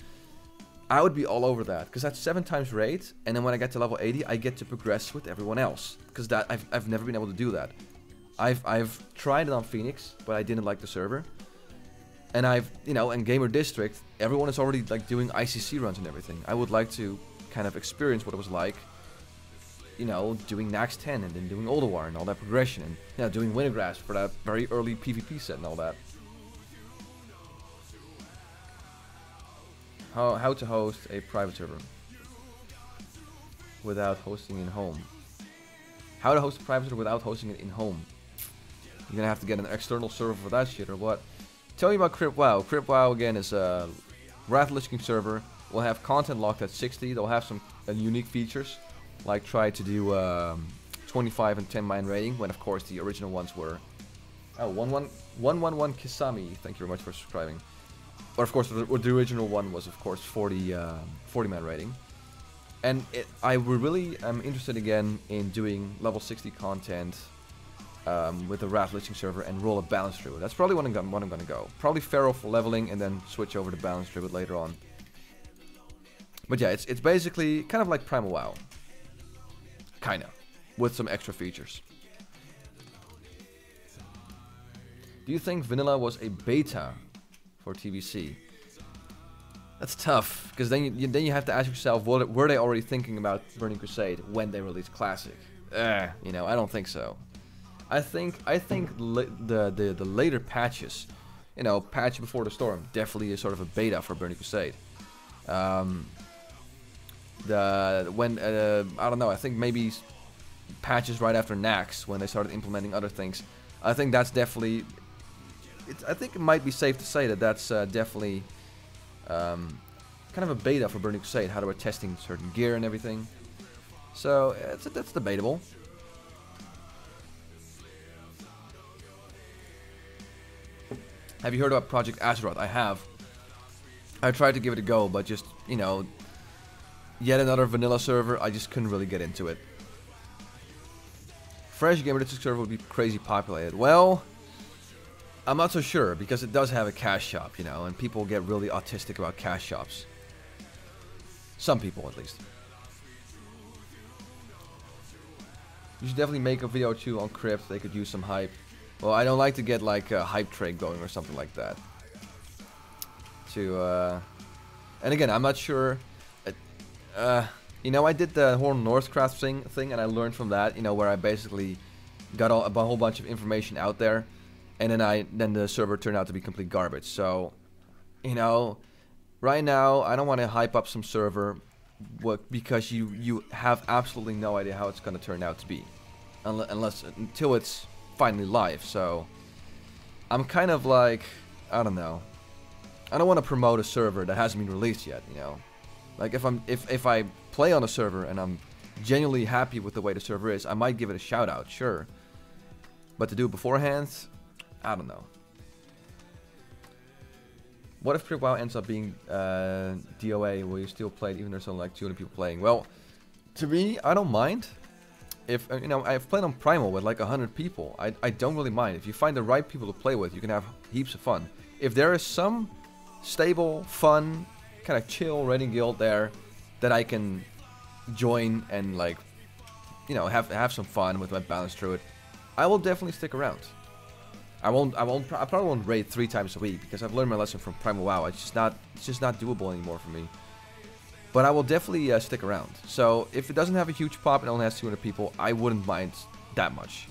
I would be all over that, because that's 7 times rate, and then when I get to level 80, I get to progress with everyone else, because that I've never been able to do that. I've tried it on Phoenix, but I didn't like the server, and in Gamer District, everyone is already like doing ICC runs and everything. I would like to kind of experience what it was like, you know, doing Nax 10 and then doing Oldawar and all that progression, and you know, doing Wintergrasp for that very early PvP set and all that. How to host a private server without hosting in home. How to host a private server without hosting it in home. You're gonna have to get an external server for that shit or what? Tell me about Crypt WoW. Crypt WoW again is a Wrath-Lich-King server. We'll have content locked at 60. They'll have some unique features. like try to do 25 and 10 mine rating, when of course the original ones were 111 Kisami, thank you very much for subscribing. But of course the original one was of course 40 man rating. And I really am interested again in doing level 60 content with the Wrath Liching server and roll a balance druid. That's probably what I'm gonna go. Probably Pharaoh for leveling and then switch over to balance druid later on. But yeah, it's basically kind of like Primal WoW. Kinda. With some extra features. Do you think vanilla was a beta for TBC? That's tough, because then you have to ask yourself, were they already thinking about Burning Crusade when they released Classic? You know, I don't think so. I think the later patches, you know, Patch Before the Storm, definitely is sort of a beta for Burning Crusade. I don't know, I think maybe patches right after Nax, when they started implementing other things. I think that's definitely, I think it might be safe to say that that's definitely kind of a beta for Burning Crusade, how they were testing certain gear and everything. So that's debatable. Have you heard about Project Azeroth? I have. I tried to give it a go, but just, you know, yet another vanilla server, I just couldn't really get into it. Fresh Gamer District server would be crazy populated. Well, I'm not so sure, because it does have a cash shop, you know, and people get really autistic about cash shops. Some people, at least. You should definitely make a video or two on Crypt. They could use some hype. Well, I don't like to get like a hype train going or something like that. And again, I'm not sure. You know, I did the whole Northcraft thing, and I learned from that. You know, where I basically got a whole bunch of information out there, and then the server turned out to be complete garbage. So, you know, right now I don't want to hype up some server, because you have absolutely no idea how it's going to turn out to be, until it's finally live. So I'm kind of like, I don't know, I don't want to promote a server that hasn't been released yet, you know. Like if I play on a server and I'm genuinely happy with the way the server is, I might give it a shout out, sure. But to do it beforehand, I don't know. What if Crypt WoW ends up being DOA? Will you still play it even though there's only like 200 people playing? Well, to me, I don't mind. If you know, I've played on Primal with like 100 people. I don't really mind. If you find the right people to play with, you can have heaps of fun. If there is some stable, fun, kind of chill raiding guild there that I can join and, like, you know, have some fun with my balance through it, I will definitely stick around. I probably won't raid 3 times a week, because I've learned my lesson from Primal WoW. It's just not doable anymore for me. But I will definitely stick around. So if it doesn't have a huge pop and only has 200 people, I wouldn't mind that much.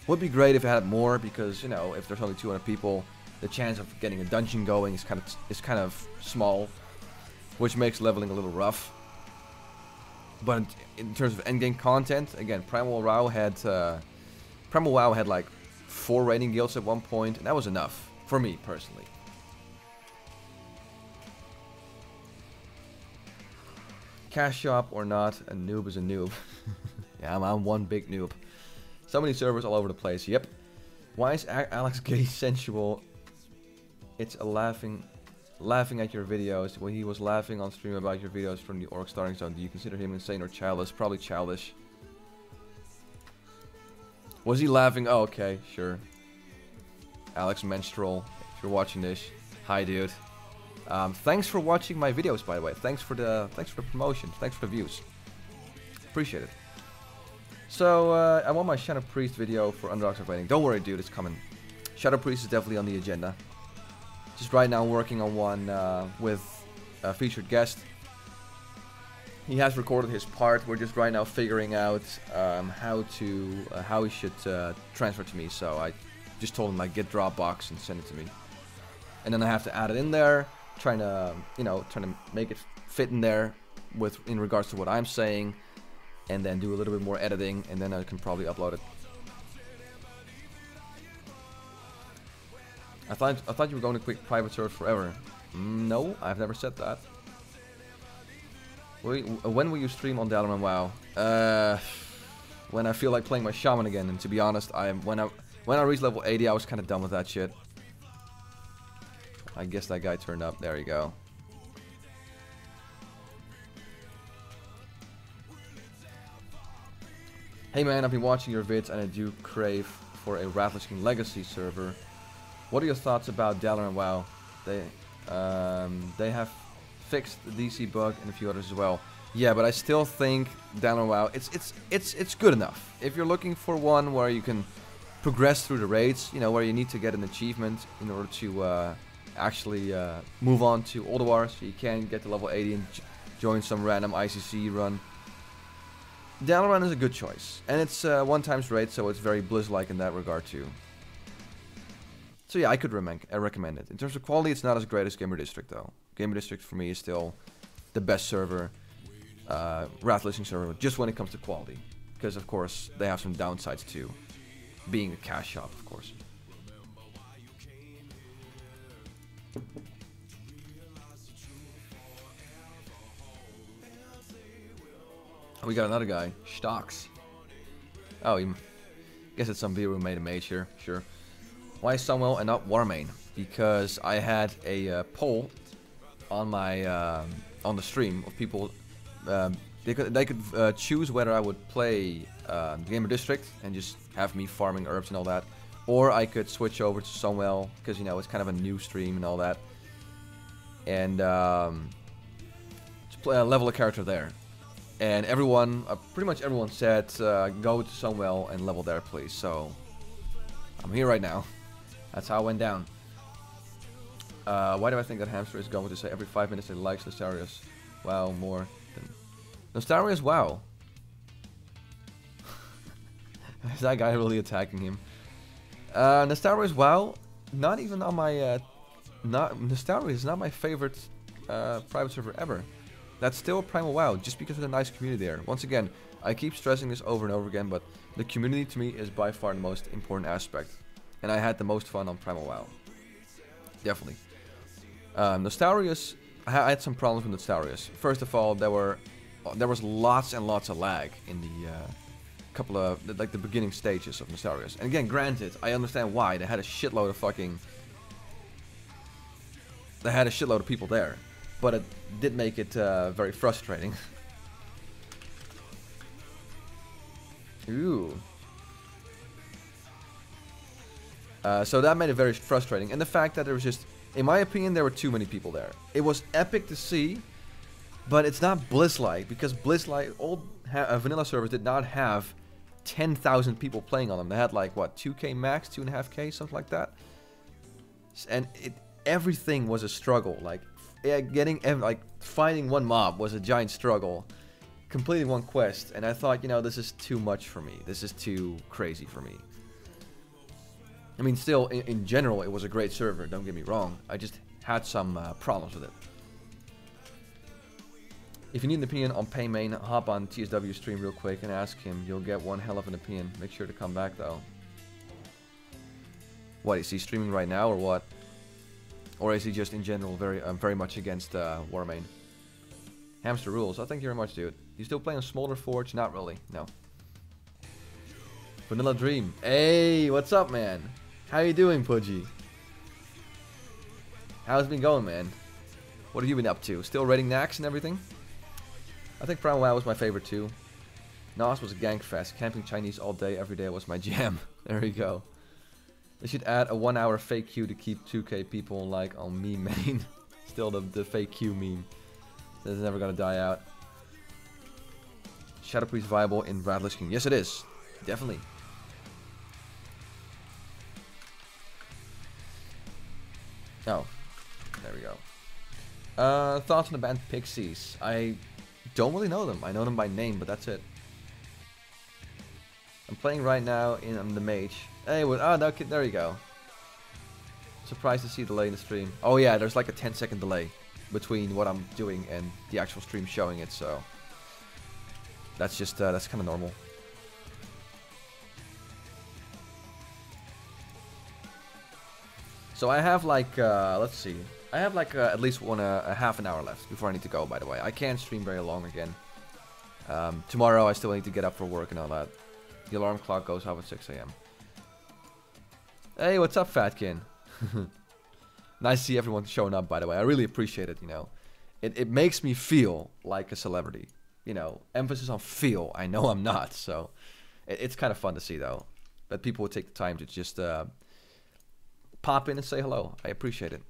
Would be great if it had more, because, you know, if there's only 200 people, the chance of getting a dungeon going is kind of small, which makes leveling a little rough. But in terms of endgame content, again, Primal WoW had like 4 raiding guilds at one point, and that was enough for me personally. Cash shop or not, a noob is a noob. Yeah, I'm one big noob. So many servers all over the place. Yep. Why is Alex gay sensual? It's a laughing at your videos. Well, he was laughing on stream about your videos from the Orc Starting Zone. Do you consider him insane or childish? Probably childish. Was he laughing? Oh, okay, sure. Alex Menstrual, if you're watching this, hi, dude. Thanks for watching my videos, by the way. Thanks for the promotion. Thanks for the views. Appreciate it. So I want my Shadow Priest video for Underdogs of Waiting. Don't worry, dude, it's coming. Shadow Priest is definitely on the agenda. Just right now working on one with a featured guest. He has recorded his part. We're just right now figuring out how he should transfer to me. So I just told him, like, get Dropbox and send it to me. And then I have to add it in there, trying to make it fit in there in regards to what I'm saying, and then do a little bit more editing, and then I can probably upload it. I thought you were going to quit private servers forever. No, I've never said that. When will you stream on Valorant? WoW? When I feel like playing my shaman again. And to be honest, when I reached level 80, I was kind of done with that shit. I guess that guy turned up. There you go. Hey man, I've been watching your vids and I do crave for a Rattlers King Legacy server. What are your thoughts about Valorant? WoW? They have fixed the DC bug and a few others as well. Yeah, but I still think Valorant WoW, it's good enough. If you're looking for one where you can progress through the raids, you know, where you need to get an achievement in order to actually move on to Ulduar, so you can get to level 80 and join some random ICC run. Valorant is a good choice, and it's one-time raid, so it's very Blizz-like in that regard too. So yeah, I could recommend it. In terms of quality, it's not as great as Gamer District though. Gamer District for me is still the best server, Wrath Listening server, just when it comes to quality. Because of course, they have some downsides too. Being a cash shop, of course. We got another guy, Stocks. Oh, guess it's some viewer who made a mage here, sure. Why Sunwell and not Warmain? Because I had a poll on my on the stream of people. They could choose whether I would play Gamer District and just have me farming herbs and all that, or I could switch over to Sunwell because, you know, it's kind of a new stream and all that, and level a character there. And everyone, pretty much everyone said, go to Sunwell and level there, please. So, I'm here right now. That's how it went down. Why do I think that Hamster is going to say every 5 minutes that he likes Nostarius? Wow, more than... Nostarius, wow. Is that guy really attacking him? Nostarius, wow. Not even on my... Nostarius is not my favorite private server ever. That's still Primal WoW, just because of the nice community there. Once again, I keep stressing this over and over again, but the community to me is by far the most important aspect. And I had the most fun on Primal WoW. Definitely. Nostarius, I had some problems with Nostarius. First of all, there was lots and lots of lag in the couple of, like, the beginning stages of Nostarius. And again, granted, I understand why. They had a shitload of people there. But it did make it very frustrating. Ooh. So that made it very frustrating. And the fact that there was just, in my opinion, there were too many people there. It was epic to see, but it's not Blizz-like, because Blizz-like, old vanilla servers did not have 10,000 people playing on them. They had like, what, 2k max, 2.5k, something like that. And everything was a struggle. Like, finding one mob was a giant struggle. Completing one quest, and I thought, you know, this is too much for me. This is too crazy for me. I mean, still, in general, it was a great server, don't get me wrong. I just had some problems with it. If you need an opinion on Paymain, hop on TSW stream real quick and ask him. You'll get one hell of an opinion. Make sure to come back, though. What, is he streaming right now, or what? Or is he just in general very much against Warmain? Hamster rules. Oh, thank you very much, dude. You still playing on Smolder Forge? Not really. No. Vanilla Dream. Hey, what's up, man? How you doing, Pudgy? How's it been going, man? What have you been up to? Still raiding Nax and everything? I think Primal WoW was my favorite too. Nas was a gang fest. Camping Chinese all day, every day was my jam. There we go. They should add a 1 hour fake queue to keep 2k people like on meme main. Still the fake queue meme. This is never gonna die out. Shadow Priest viable in Rattlers King. Yes, it is. Definitely. Oh, there we go. Thoughts on the band Pixies? I don't really know them. I know them by name, but that's it. I'm playing right now in the mage. Hey, oh, no, there you go. Surprised to see a delay in the stream. Oh yeah, there's like a 10-second delay between what I'm doing and the actual stream showing it, so that's just that's kind of normal. So I have like let's see. I have like at least a half an hour left before I need to go, by the way. I can't stream very long again. Tomorrow I still need to get up for work and all that. The alarm clock goes off at 6 a.m. Hey, what's up, Fatkin? Nice to see everyone showing up, by the way. I really appreciate it, you know. It makes me feel like a celebrity. You know, emphasis on feel. I know I'm not, so... It's kind of fun to see, though. That people would take the time to just pop in and say hello. I appreciate it.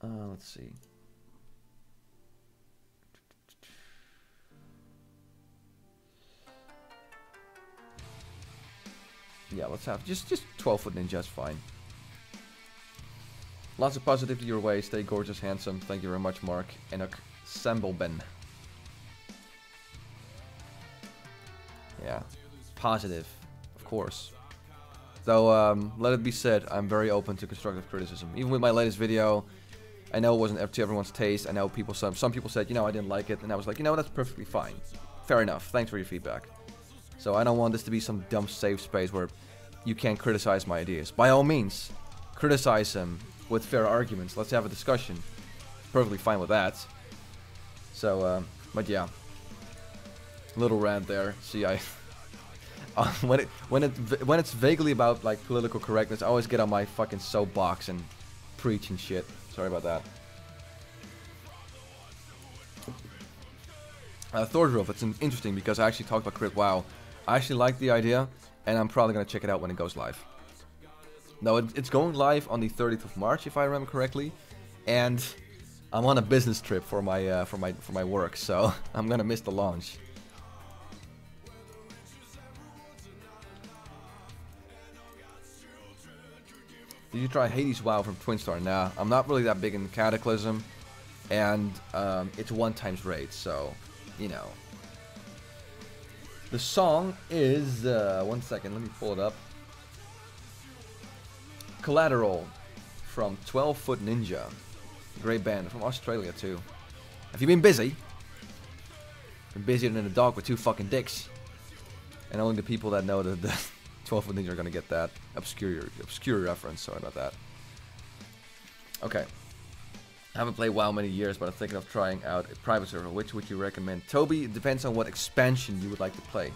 Let's see. Yeah, let's have just 12-foot ninjas, fine. Lots of positivity your way. Stay gorgeous, handsome. Thank you very much, Mark. Enoch Sambelben. Yeah, positive, of course. Though, let it be said, I'm very open to constructive criticism. Even with my latest video, I know it wasn't up to everyone's taste. I know people, some people said, you know, I didn't like it, and I was like, you know, that's perfectly fine. Fair enough. Thanks for your feedback. So I don't want this to be some dumb safe space where you can't criticize my ideas. By all means, criticize them with fair arguments. Let's have a discussion. Perfectly fine with that. So, but yeah. Little rant there. See, when it's vaguely about like political correctness, I always get on my fucking soapbox and preach and shit. Sorry about that. Thordrove, it's interesting because I actually talked about Crit WoW. I actually like the idea, and I'm probably gonna check it out when it goes live. No, it's going live on the 30th of March, if I remember correctly, and I'm on a business trip for my work, so I'm gonna miss the launch. Did you try Hades WoW from Twinstar? Nah, I'm not really that big in Cataclysm, and it's 1x raid, so, you know. The song is, 1 second, let me pull it up. Collateral from 12-Foot Ninja. Great band, from Australia too. Have you been busy? Been busier than a dog with 2 fucking dicks. And only the people that know the 12-Foot Ninja are gonna get that obscure reference, sorry about that. Okay. I haven't played WoW many years, but I'm thinking of trying out a private server. Which would you recommend? Toby, it depends on what expansion you would like to play.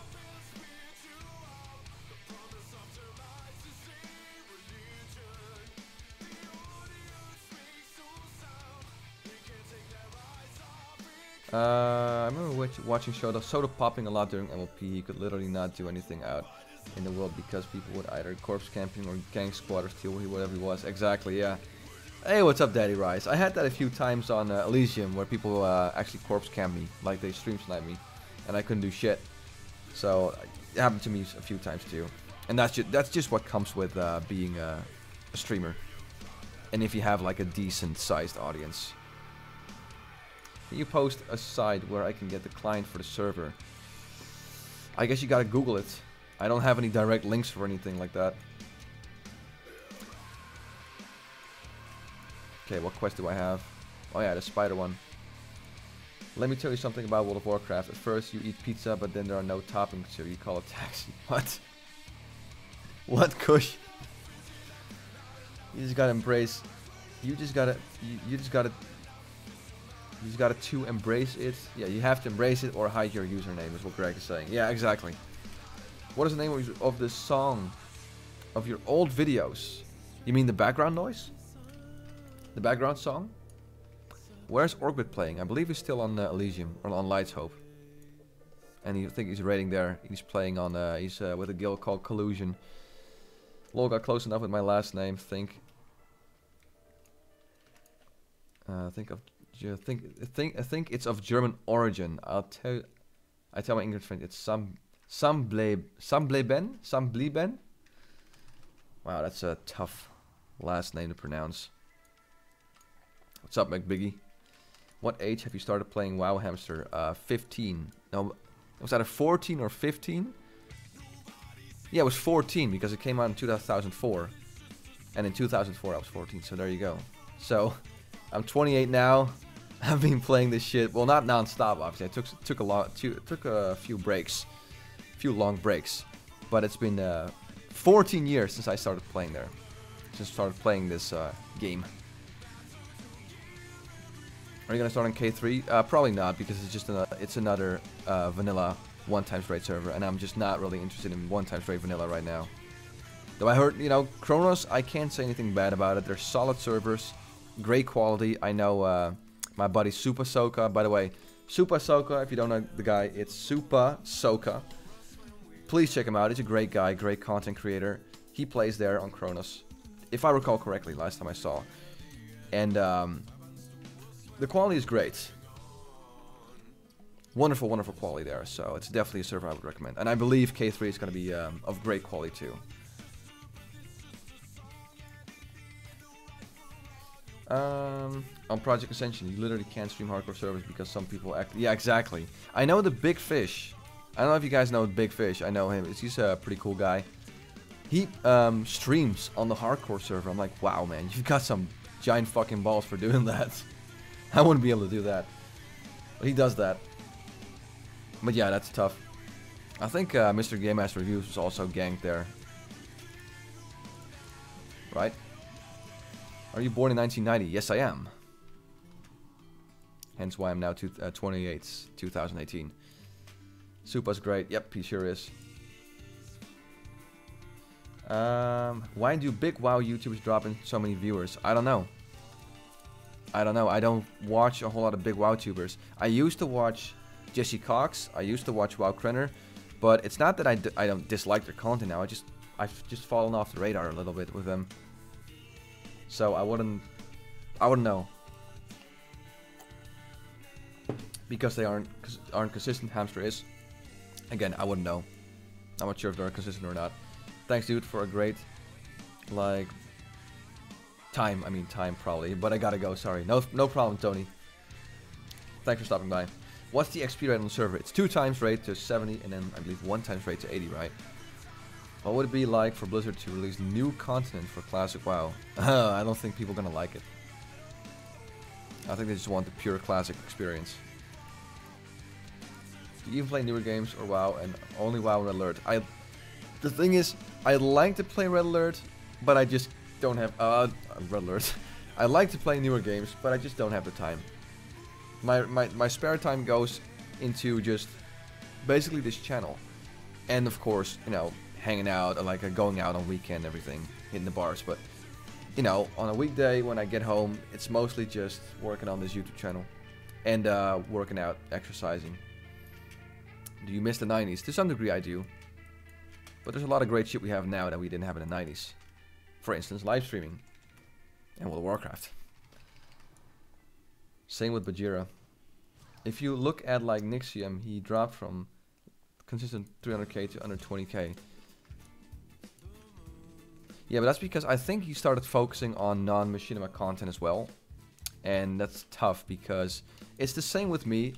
I remember watching Soda popping a lot during MLP. He could literally not do anything out in the world because people would either corpse camping or gang squad or steal whatever he was. Exactly, yeah. Hey, what's up, Daddy Rice? I had that a few times on Elysium where people actually corpse camp me, like they stream snipe me, and I couldn't do shit. So it happened to me a few times too, and that's just what comes with being a streamer, and if you have like a decent sized audience. Can you post a site where I can get the client for the server? I guess you gotta Google it. I don't have any direct links for anything like that. Okay, what quest do I have? Oh yeah, the spider one. Let me tell you something about World of Warcraft. At first you eat pizza, but then there are no toppings, so you call it taxi. What? What, Kush? You just gotta embrace. You just gotta to embrace it. Yeah, you have to embrace it or hide your username, is what Greg is saying. Yeah, exactly. What is the name of the song of your old videos? You mean the background noise? The background song? Where's Orbit playing? I believe he's still on Elysium or on Light's Hope. And I think he's raiding there. He's playing on. He's with a guild called Collusion. Lol got close enough with my last name. I think it's of German origin. I tell my English friend it's Sambleben. Wow, that's a tough last name to pronounce. What's up, McBiggie? What age have you started playing WoW, Hamster? 15. No, was that a 14 or 15? Yeah, it was 14 because it came out in 2004. And in 2004 I was 14, so there you go. So, I'm 28 now. I've been playing this shit, well, not non-stop, obviously. I took a few breaks. A few long breaks. But it's been 14 years since I started playing there. since I started playing this game. Are you gonna start on K3? Probably not, because it's another vanilla 1x raid server, and I'm just not really interested in 1x raid vanilla right now. Though I heard, you know, Kronos, I can't say anything bad about it. They're solid servers, great quality. I know my buddy Supa Soka, by the way, Supa Soka, if you don't know the guy, it's Supa Soka. Please check him out. He's a great guy, great content creator. He plays there on Kronos, if I recall correctly, last time I saw. And the quality is great. Wonderful, wonderful quality there. So it's definitely a server I would recommend. And I believe K3 is going to be of great quality too. On Project Ascension, you literally can't stream hardcore servers because some people act... Yeah, exactly. I know the Big Fish. I don't know if you guys know Big Fish. I know him. He's a pretty cool guy. He streams on the hardcore server. I'm like, wow, man, you've got some giant fucking balls for doing that. I wouldn't be able to do that. But he does that. But yeah, that's tough. I think Mr. Game Master Reviews was also ganked there. Right? Are you born in 1990? Yes, I am. Hence why I'm now 28, 2018. Supa's great. Yep, he sure is. Why do big WoW YouTubers drop in so many viewers? I don't know. I don't watch a whole lot of big WoW tubers. I used to watch Jesse Cox. I used to watch WoW Krenner. But it's not that I don't dislike their content now. I've just fallen off the radar a little bit with them. So I wouldn't know. Because they aren't consistent. Hamster is. Again, I wouldn't know. I'm not sure if they're consistent or not. Thanks, dude, for a great, like, time. I mean, time probably, but I gotta go. Sorry. No problem, Tony. Thanks for stopping by. What's the XP rate on the server? It's 2x rate to 70, and then I believe 1x rate to 80, right? What would it be like for Blizzard to release new content for Classic WoW? I don't think people are gonna like it. I think they just want the pure Classic experience. Do you even play newer games or WoW and only WoW Red Alert? The thing is, I like to play Red Alert, but I just don't have Red Alert. I like to play newer games, but I just don't have the time. My spare time goes into just basically this channel, and of course, you know, hanging out or like going out on weekend, everything, hitting the bars. But you know, on a weekday when I get home, it's mostly just working on this YouTube channel and working out, exercising. Do you miss the 90s? To some degree I do. But there's a lot of great shit we have now that we didn't have in the 90s. For instance, live streaming. And World of Warcraft. Same with Bajira. If you look at like Nixium, he dropped from consistent 300k to under 20k. Yeah, but that's because I think he started focusing on non-machinima content as well. And that's tough because it's the same with me.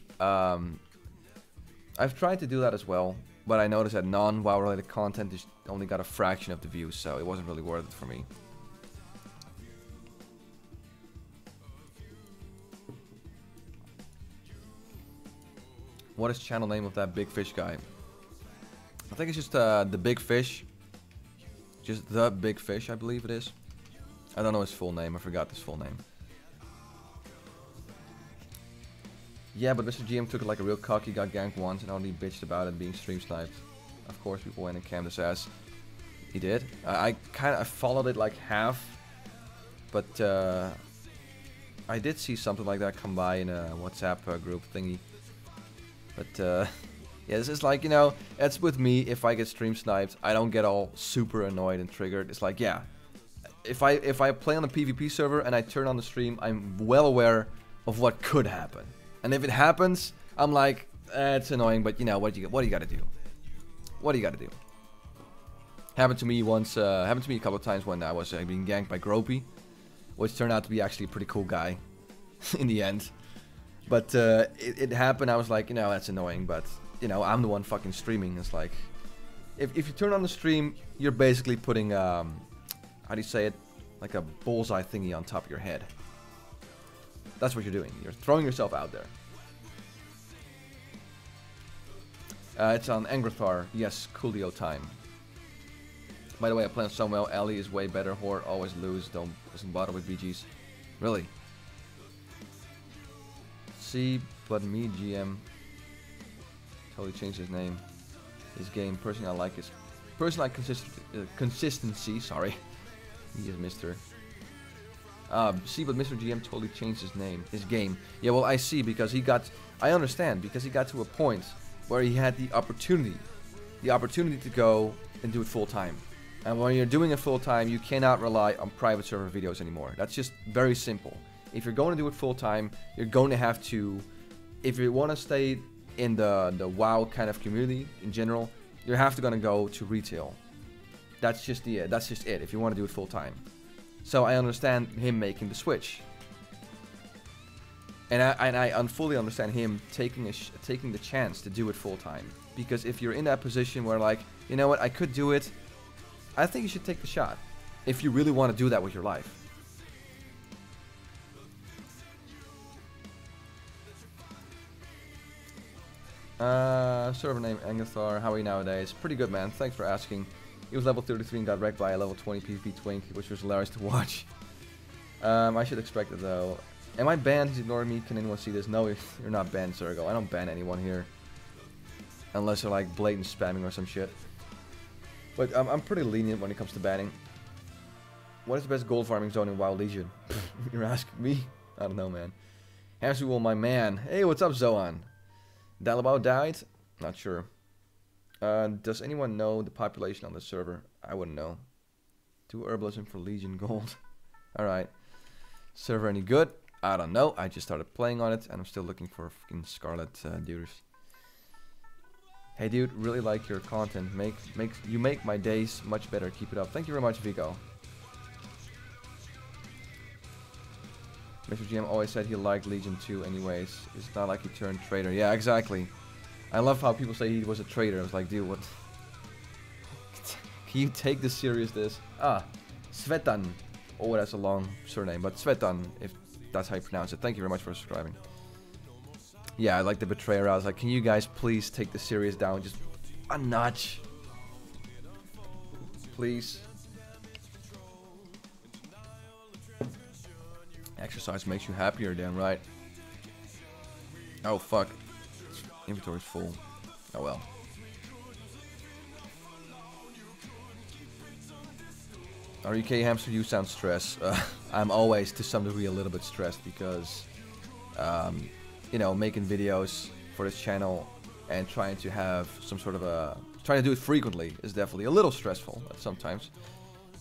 I've tried to do that as well, but I noticed that non-WoW related content just only got a fraction of the views, so it wasn't really worth it for me. What is channel name of that Big Fish guy? I think it's just the Big Fish. Just the Big Fish, I believe it is. I don't know his full name, I forgot his full name. Yeah, but Mr. GM took it like a real cock. He got ganked once and only bitched about it being stream sniped. Of course, people went and cammed his ass. He did. I followed it like half, but I did see something like that come by in a WhatsApp group thingy. But yeah, this is like, you know, it's with me. If I get stream sniped, I don't get all super annoyed and triggered. It's like, yeah, if I play on a PvP server and I turn on the stream, I'm well aware of what could happen. And if it happens, I'm like, it's annoying, but you know, what do you gotta do? What do you gotta do? Happened to me once, happened to me a couple of times when I was being ganked by Gropey, which turned out to be actually a pretty cool guy in the end. But it happened, I was like, you know, that's annoying, but you know, I'm the one fucking streaming. It's like, if you turn on the stream, you're basically putting, how do you say it? Like a bullseye thingy on top of your head. That's what you're doing. You're throwing yourself out there. It's on Angrathar. Yes, Coolio time. By the way, I play on Sunwell. Ellie is way better. Horde always lose. Doesn't bother with BGs. Really? See, but me GM totally changed his name. His game. Personally, I like his consistency. Sorry, he is Mr. See, but Mr. GM totally changed his game. Yeah, well, I see, because I understand, because he got to a point where he had the opportunity to go and do it full time. And when you're doing it full time, you cannot rely on private server videos anymore. That's just very simple. If you're going to do it full time, you're going to have to, if you want to stay in the WoW kind of community in general, you have to go to retail. That's just it. If you want to do it full time. So I understand him making the switch, and I fully understand him taking the chance to do it full time. Because if you're in that position where, like, you know what, I could do it, I think you should take the shot if you really want to do that with your life. Server name Angrathar. How are you nowadays? Pretty good, man. Thanks for asking. He was level 33 and got wrecked by a level 20 PvP twink, which was hilarious to watch. I should expect it though. Am I banned? He's ignoring me. Can anyone see this? No, you're not banned, Sergo. I don't ban anyone here. Unless they're like blatant spamming or some shit. But I'm pretty lenient when it comes to banning. What is the best gold farming zone in WoW Legion? You're asking me? I don't know, man. Hamsterwheel, my man. Hey, what's up, Zoan? Dalabao died? Not sure. Does anyone know the population on the server? I wouldn't know. 2 herbalism for Legion gold. Alright. Server any good? I don't know. I just started playing on it and I'm still looking for fucking Scarlet dudes. Hey dude, really like your content. You make my days much better. Keep it up. Thank you very much, Vigo. Mr. GM always said he liked Legion 2 anyways. It's not like he turned traitor. Yeah, exactly. I love how people say he was a traitor. I was like, dude, what? Can you take this serious, this? Svetan. Oh, that's a long surname, but Svetan, if that's how you pronounce it. Thank you very much for subscribing. Yeah, I like the betrayer. I was like, can you guys please take the serious down just a notch? Please. Exercise makes you happier, damn right. Oh, fuck. Inventory's full. Oh, well. RUK Hamster, you sound stressed. I'm always, to some degree, a little bit stressed because, you know, making videos for this channel and trying to have some sort of a... trying to do it frequently is definitely a little stressful sometimes.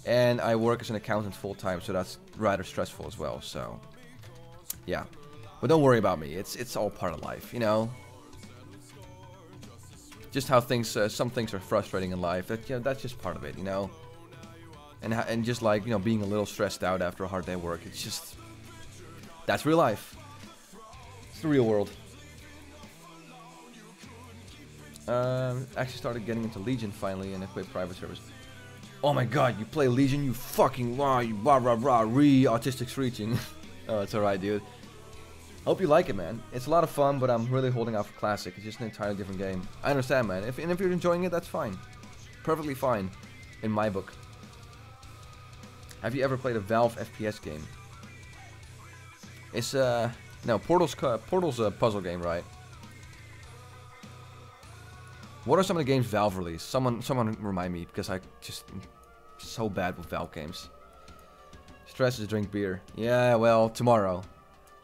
And I work as an accountant full-time, so that's rather stressful as well, so... yeah. But don't worry about me, it's all part of life, you know? Just how things, some things are frustrating in life, that's just part of it, you know? And just like, you know, being a little stressed out after a hard day of work, it's just... that's real life. It's the real world. Actually started getting into Legion finally and I quit private service. Oh my god, you play Legion, you fucking rah, autistic screeching. Oh, it's alright, dude. Hope you like it, man. It's a lot of fun, but I'm really holding out for Classic. It's just an entirely different game. I understand, man. If you're enjoying it, that's fine. Perfectly fine, in my book. Have you ever played a Valve FPS game? It's, no, Portal's a puzzle game, right? What are some of the games Valve released? Someone remind me, because I just am so bad with Valve games. Stress is drink beer. Yeah, well, tomorrow.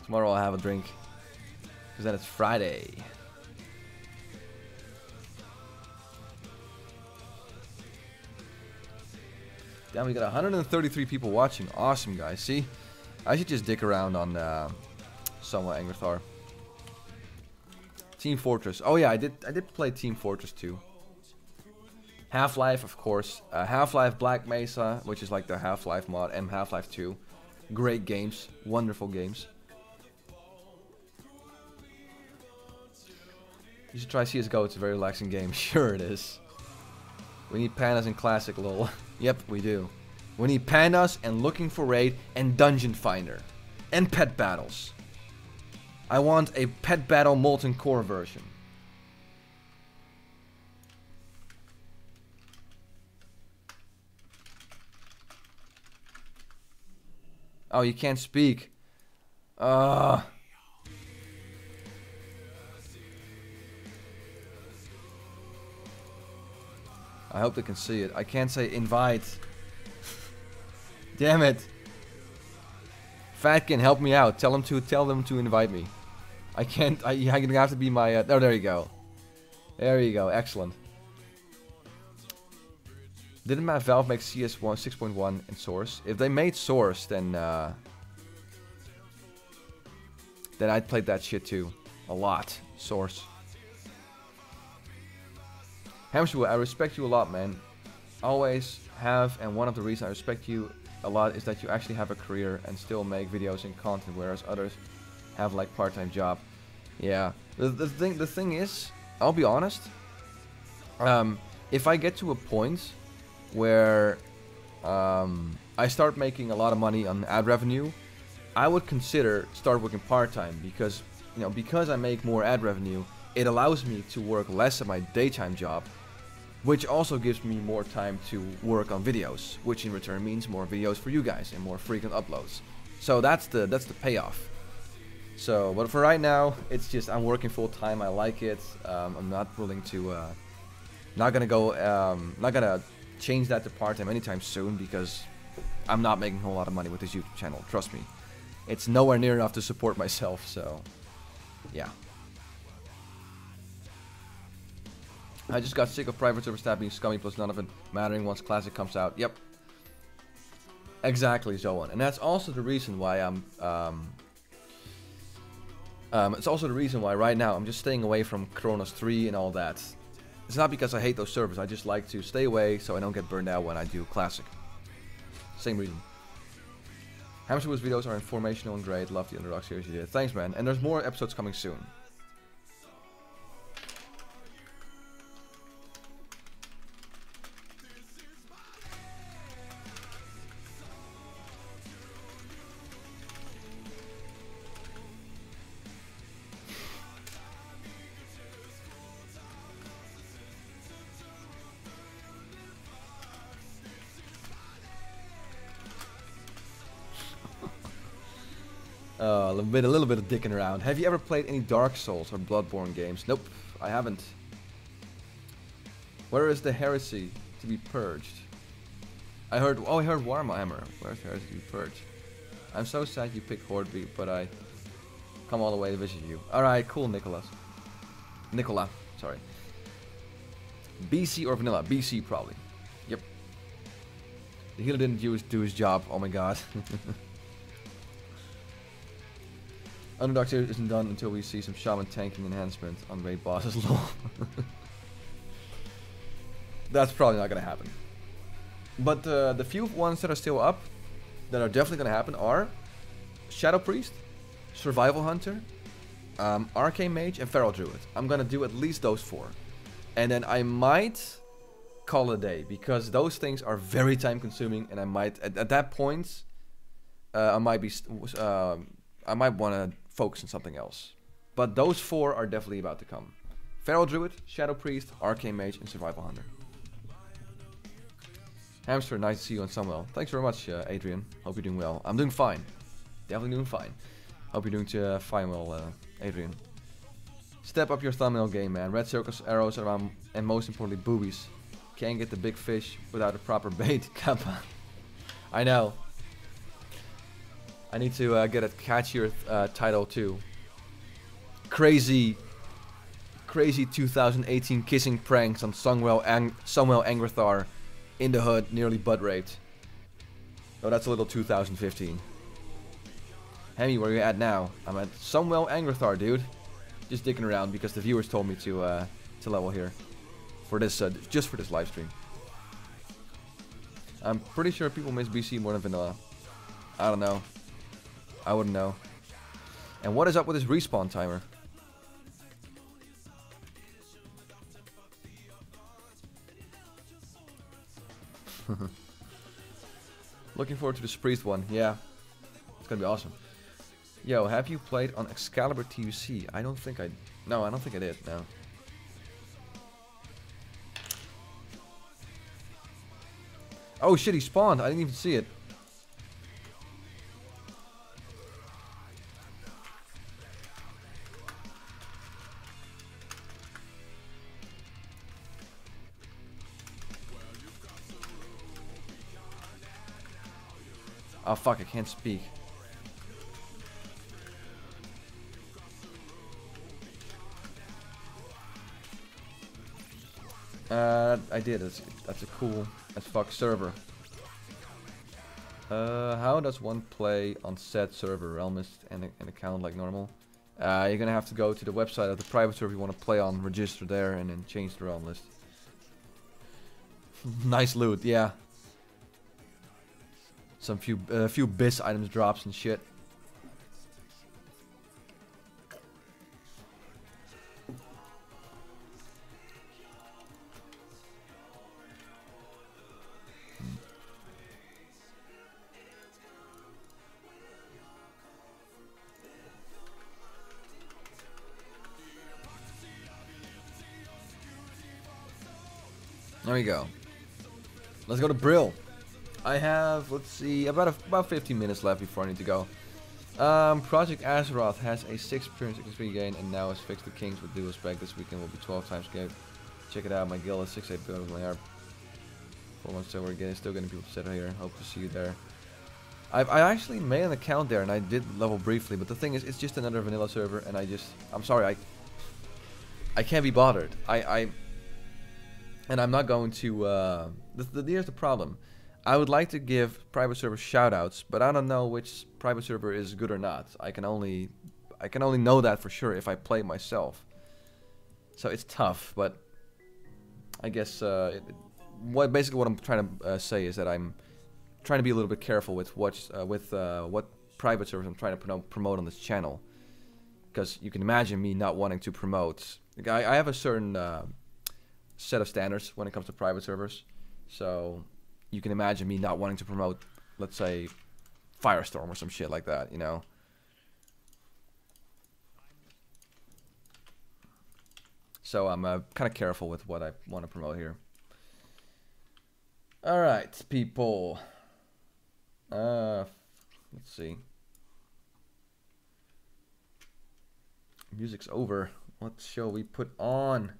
Tomorrow I'll have a drink. Because then it's Friday. Damn, we got 133 people watching. Awesome, guys. See? I should just dick around on Sunwell Angrathar. Team Fortress. Oh yeah, I did play Team Fortress 2. Half-Life, of course. Half-Life Black Mesa, which is like the Half-Life mod, and Half-Life 2. Great games. Wonderful games. You should try CSGO, it's a very relaxing game. Sure it is. We need pandas in Classic, lol. Yep, we do. We need pandas and Looking for Raid and Dungeon Finder. And pet battles. I want a pet battle Molten Core version. Oh, you can't speak. I hope they can see it. I can't say invite. Damn it. Fatkin, help me out. Tell them to invite me. I can't. I'm gonna have to be my. Oh, there you go. There you go. Excellent. Didn't Valve make CS1 6.1 in Source? If they made Source, then I'd play that shit too, a lot. Source. Hamsterwheel, I respect you a lot, man. Always have, and one of the reasons I respect you a lot is that you actually have a career and still make videos and content, whereas others have like part-time job. Yeah. The thing is, I'll be honest. If I get to a point where I start making a lot of money on ad revenue, I would consider start working part-time because, you know, because I make more ad revenue, it allows me to work less at my daytime job, which also gives me more time to work on videos, which in return means more videos for you guys and more frequent uploads. So that's the payoff. So, but for right now, it's just I'm working full time. I like it. I'm not willing to, not gonna change that to part time anytime soon because I'm not making a whole lot of money with this YouTube channel. Trust me, it's nowhere near enough to support myself. So, yeah. I just got sick of private server staff being scummy plus none of it mattering once Classic comes out. Yep. Exactly, Zoan. And that's also the reason why it's also the reason why right now I'm just staying away from Kronos 3 and all that. It's not because I hate those servers, I just like to stay away so I don't get burned out when I do Classic. Same reason. Hamsterwheel's videos are informational and great. Love the Underdog series you did. Thanks, man. And there's more episodes coming soon. A little bit of dicking around. Have you ever played any Dark Souls or Bloodborne games? Nope, I haven't. Where is the heresy to be purged? I heard Warhammer. Where's the heresy to be purged? I'm so sad you picked Horde, but I come all the way to visit you. Alright, cool, Nicola, sorry. BC or vanilla? BC probably. Yep. The healer didn't do his job. Oh my god. Underdog series isn't done until we see some shaman tanking enhancement on raid bosses. Lol. That's probably not gonna happen. But the few ones that are still up, that are definitely gonna happen, are Shadow Priest, Survival Hunter, Arcane Mage, and Feral Druid. I'm gonna do at least those 4, and then I might call it a day because those things are very time consuming, and I might at that point I might want to focus on something else. But those 4 are definitely about to come. Feral Druid, Shadow Priest, Arcane Mage, and Survival Hunter. Hamster, nice to see you on Sunwell. Thanks very much, Adrian. Hope you're doing well. I'm doing fine. Definitely doing fine. Hope you're doing fine well, Adrian. Step up your thumbnail game, man. Red circles, arrows, and most importantly, boobies. Can't get the big fish without a proper bait. Kappa. I know. I need to get a catchier title too. Crazy 2018 kissing pranks on Sunwell Angrathar in the hood, nearly butt raped. Oh, that's a little 2015. Hemi, where you at now? I'm at Sunwell Angrathar, dude. Just dicking around because the viewers told me to level here for this just for this live stream. I'm pretty sure people miss BC more than vanilla. I don't know. I wouldn't know. And what is up with this respawn timer? Looking forward to this priest one. Yeah, it's gonna be awesome. Yo, have you played on Excalibur TUC? I don't think I... No, I don't think I did, no. Oh shit, he spawned. I didn't even see it. Oh fuck, I can't speak. I did. That's a cool as fuck server. How does one play on said server? Realmist and an account like normal? You're gonna have to go to the website of the private server you want to play on, register there, and then change the realm list. Nice loot, yeah. Some few BIS items drops and shit. There we go. Let's go to Brill. I have, let's see, about 15 minutes left before I need to go. Project Azeroth has a 6 appearance XP gain and now has fixed the Kings with dual spec. This weekend will be 12 times gain. Check it out, my guild is 6-8 build my 4 months so we're still getting people to settle here. Hope to see you there. I actually made an account there and I did level briefly, but the thing is, it's just another vanilla server and I'm sorry, I can't be bothered. And I'm not going to, here's the problem. I would like to give private server shoutouts, but I don't know which private server is good or not. I can only know that for sure if I play myself. So it's tough, but I guess basically what I'm trying to say is that I'm trying to be a little bit careful with what private servers I'm trying to promote on this channel, because you can imagine me not wanting to promote. Like I have a certain set of standards when it comes to private servers, so you can imagine me not wanting to promote, let's say, Firestorm or some shit like that, you know. So I'm kind of careful with what I want to promote here. All right, people. Let's see. Music's over. What shall we put on?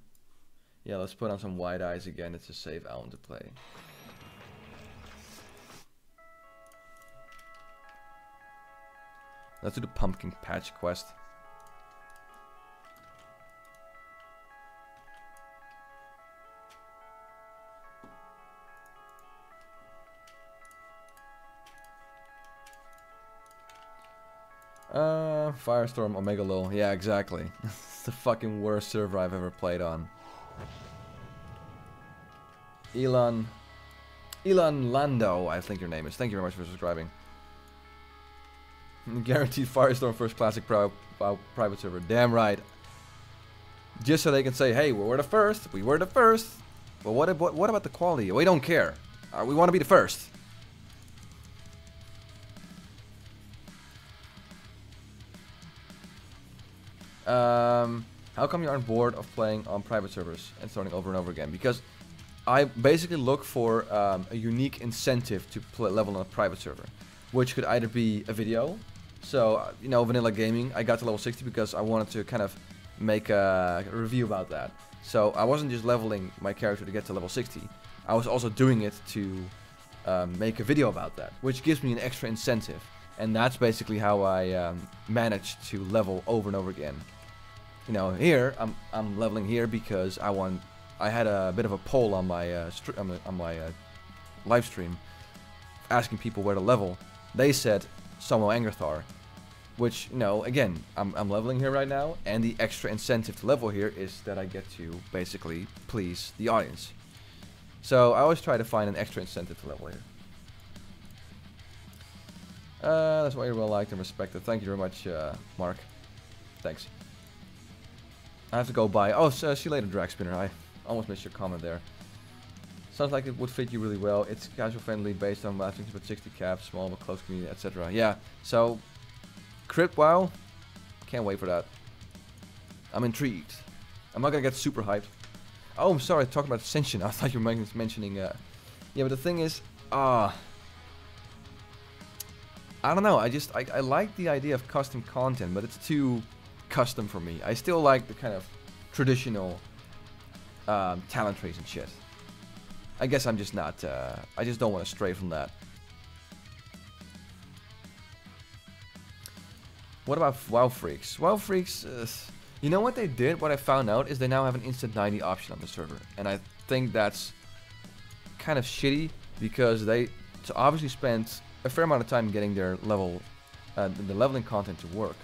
Yeah, let's put on some Wide Eyes again. It's a safe album to play. Let's do the Pumpkin Patch quest. Firestorm Omega Lol. Yeah, exactly. It's the fucking worst server I've ever played on. Elon Lando, I think your name is. Thank you very much for subscribing. Guaranteed Firestorm first classic private server. Damn right. Just so they can say, hey, we were the first. We were the first. But what about the quality? We don't care. We want to be the first. How come you aren't bored of playing on private servers and starting over and over again? Because I basically look for a unique incentive to level on a private server, which could either be a video. So, you know, vanilla gaming, I got to level 60 because I wanted to kind of make a review about that. So I wasn't just leveling my character to get to level 60. I was also doing it to make a video about that, which gives me an extra incentive. And that's basically how I managed to level over and over again. You know, here I'm leveling here because I had a bit of a poll on my live stream asking people where to level. They said Sunwell Angrathar, which, you know, again, I'm leveling here right now, and the extra incentive to level here is that I get to basically please the audience. So I always try to find an extra incentive to level here. That's why you're well liked and respected. Thank you very much, Mark. Thanks. I have to go by. Oh, see you later, Drag Spinner. I almost missed your comment there. Sounds like it would fit you really well. It's casual friendly, based on last things with 60 caps, small but close community, etc. Yeah. So, Crypt WoW. Can't wait for that. I'm intrigued. I'm not gonna get super hyped. Oh, I'm sorry. Talking about Ascension. I thought you were mentioning. Yeah, but the thing is, I don't know. I like the idea of custom content, but it's too custom for me. I still like the kind of traditional talent trees and shit. I guess I'm just not. I just don't want to stray from that. What about WoW Freaks? WoW Freaks, you know what they did? What I found out is they now have an instant 90 option on the server. And I think that's kind of shitty because they obviously spent a fair amount of time getting their level, the leveling content to work.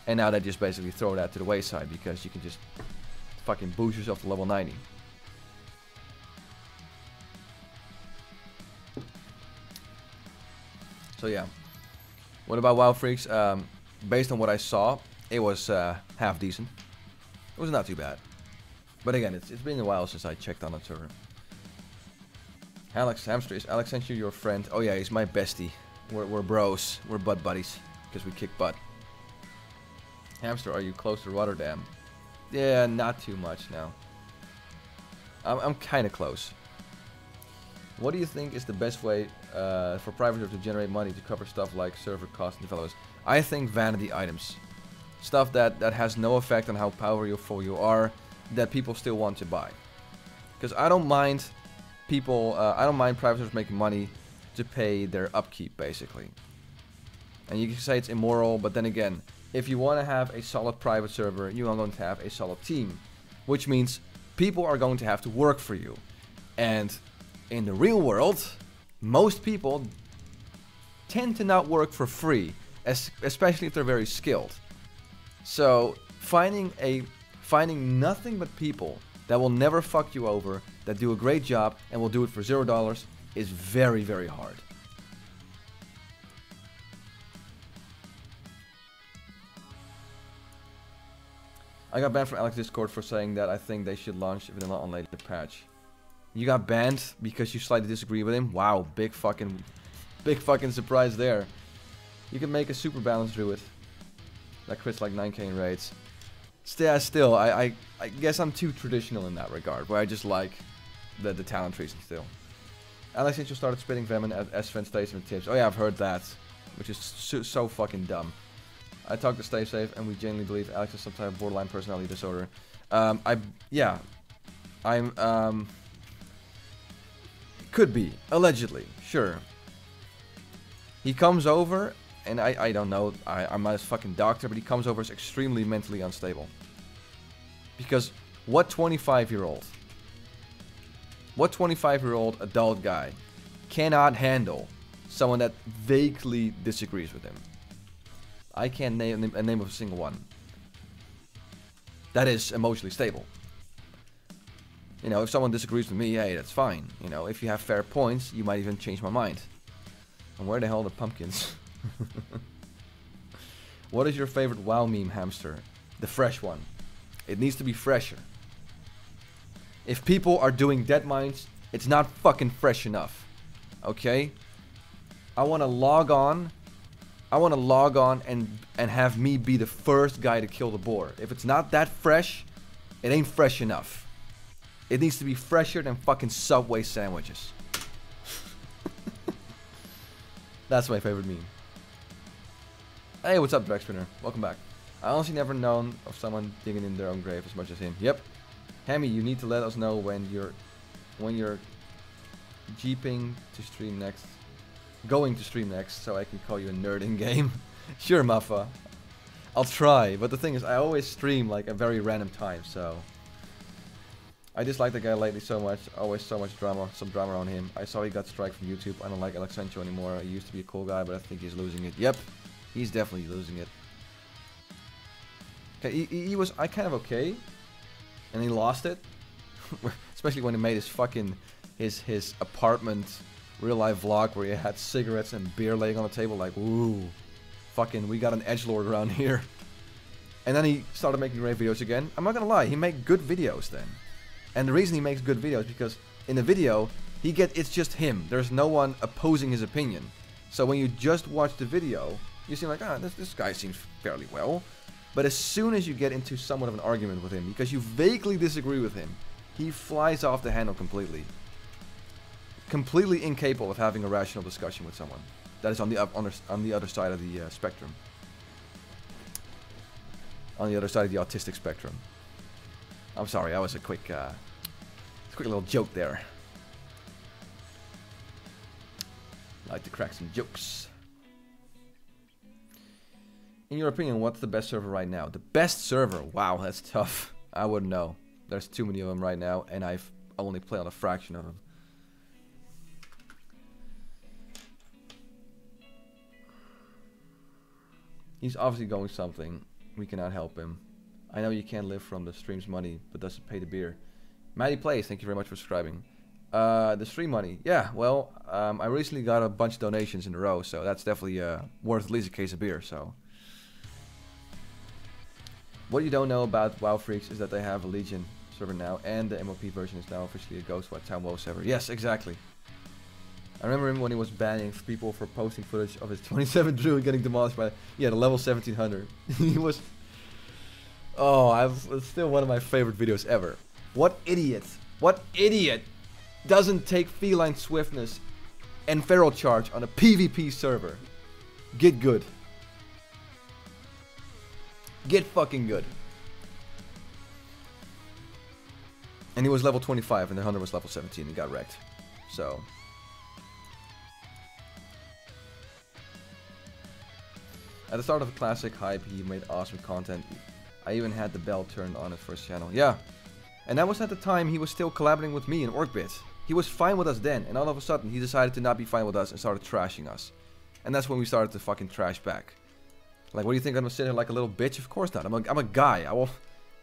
And now they just basically throw that to the wayside because you can just fucking boost yourself to level 90. So yeah. What about WoW Freaks? Based on what I saw, it was half decent. It was not too bad. But again, it's been a while since I checked on that server. Alex Hamster, is Alex Hamster your friend? Oh yeah, he's my bestie. We're bros. We're butt buddies. Because we kick butt. Hamster, are you close to Rotterdam? Yeah, not too much now. I'm kind of close. What do you think is the best way for private servers to generate money to cover stuff like server costs and developers? I think vanity items. Stuff that has no effect on how powerful you are, that people still want to buy. Because I don't mind people, I don't mind private servers making money to pay their upkeep, basically. And you can say it's immoral, but then again, if you want to have a solid private server, you are going to have a solid team. Which means people are going to have to work for you. And in the real world, most people tend to not work for free, especially if they're very skilled. So finding nothing but people that will never fuck you over, that do a great job and will do it for $0 is very, very hard. I got banned from Alex Discord for saying that I think they should launch vanilla on later patch. You got banned because you slightly disagree with him? Wow, big fucking surprise there. You can make a super balanced druid that crits like 9k in raids. Still, I guess I'm too traditional in that regard, where I just like the talent trees still. Alex Angel started spitting venom at S-Fan Stays and tips. Oh yeah, I've heard that, which is so fucking dumb. I talked to Stay Safe, and we genuinely believe Alex has some type of borderline personality disorder. Could be, allegedly, sure. He comes over, and I don't know, I'm not his fucking doctor, but he comes over as extremely mentally unstable. Because what 25-year-old adult guy cannot handle someone that vaguely disagrees with him? I can't name a name of a single one that is emotionally stable. You know, if someone disagrees with me, hey, that's fine. You know, if you have fair points, you might even change my mind. And where the hell are the pumpkins? What is your favorite WoW meme, Hamster? The fresh one. It needs to be fresher. If people are doing dead mines, it's not fucking fresh enough. Okay? I want to log on and have me be the first guy to kill the boar. If it's not that fresh, it ain't fresh enough. It needs to be fresher than fucking Subway sandwiches. That's my favorite meme. Hey, what's up, Dragspinner? Welcome back. I honestly never known of someone digging in their own grave as much as him. Yep. Hammy, you need to let us know when you're jeeping to stream next. Going to stream next, so I can call you a nerd in game. Sure, Muffa. I'll try, but the thing is, I always stream like a very random time, so I dislike the guy lately so much. Always so much drama, some drama on him. I saw he got strike from YouTube. I don't like Alex Sancho anymore. He used to be a cool guy, but I think he's losing it. Yep, he's definitely losing it. Okay, he was kind of okay, and he lost it, especially when he made his fucking his apartment real life vlog where he had cigarettes and beer laying on the table, like, ooh, fucking, we got an edgelord around here. And then he started making great videos again. I'm not gonna lie, he made good videos then. And the reason he makes good videos is because in the video, it's just him. There's no one opposing his opinion. So when you just watch the video, you seem like, this guy seems fairly well. But as soon as you get into somewhat of an argument with him, because you vaguely disagree with him, he flies off the handle completely. Completely incapable of having a rational discussion with someone that is on the other side of the spectrum. On the other side of the autistic spectrum. I'm sorry, that was a quick little joke there. I like to crack some jokes. In your opinion, what's the best server right now? The best server? Wow, that's tough. I wouldn't know. There's too many of them right now, and I've only played on a fraction of them. He's obviously going something. We cannot help him. I know you can't live from the stream's money, but doesn't pay the beer. Maddie Plays, thank you very much for subscribing. The stream money. Yeah, well, I recently got a bunch of donations in a row, so that's definitely worth at least a case of beer, so. What you don't know about WoW Freaks is that they have a Legion server now, and the MOP version is now officially a Ghostwire Town WoW server. Yes, exactly. I remember him when he was banning people for posting footage of his 27 druid getting demolished by, yeah, the level 1700. He was... Oh, it's still one of my favorite videos ever. What idiot doesn't take feline swiftness and feral charge on a PvP server? Get good. Get fucking good. And he was level 25 and the hunter was level 17 and got wrecked. So... At the start of the classic hype, he made awesome content. I even had the bell turned on his first channel. Yeah. And that was at the time he was still collaborating with me in Orkbit. He was fine with us then, and all of a sudden he decided to not be fine with us and started trashing us. And that's when we started to fucking trash back. Like, what do you think, I'm gonna sit here like a little bitch? Of course not. I'm a guy. If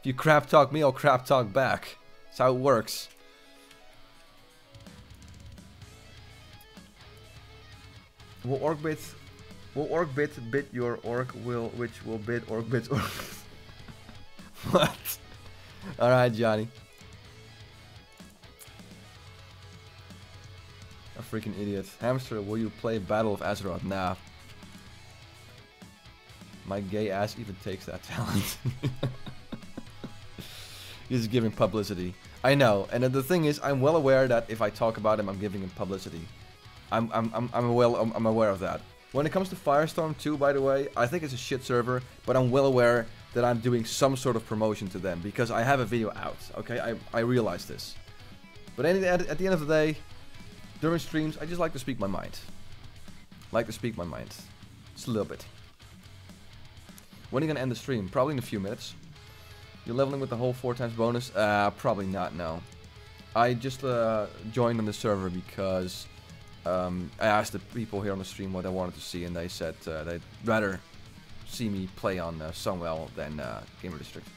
you crap talk me, I'll crap talk back. That's how it works. Will Orkbit bid your orc which will bid Orkbit's orc? What? Alright, Johnny. A freaking idiot. Hamster, will you play Battle of Azeroth? Nah. My gay ass even takes that talent. He's giving publicity. I know, and the thing is, I'm well aware that if I talk about him, I'm giving him publicity. I'm aware of that. When it comes to Firestorm 2, by the way, I think it's a shit server, but I'm well aware that I'm doing some sort of promotion to them because I have a video out. Okay, I realize this. But at the end of the day, during streams, I just like to speak my mind. Just a little bit. When are you gonna end the stream? Probably in a few minutes. You're leveling with the whole 4 times bonus? Probably not, no. I just joined on the server because I asked the people here on the stream what they wanted to see, and they said they'd rather see me play on Sunwell than Gamer District.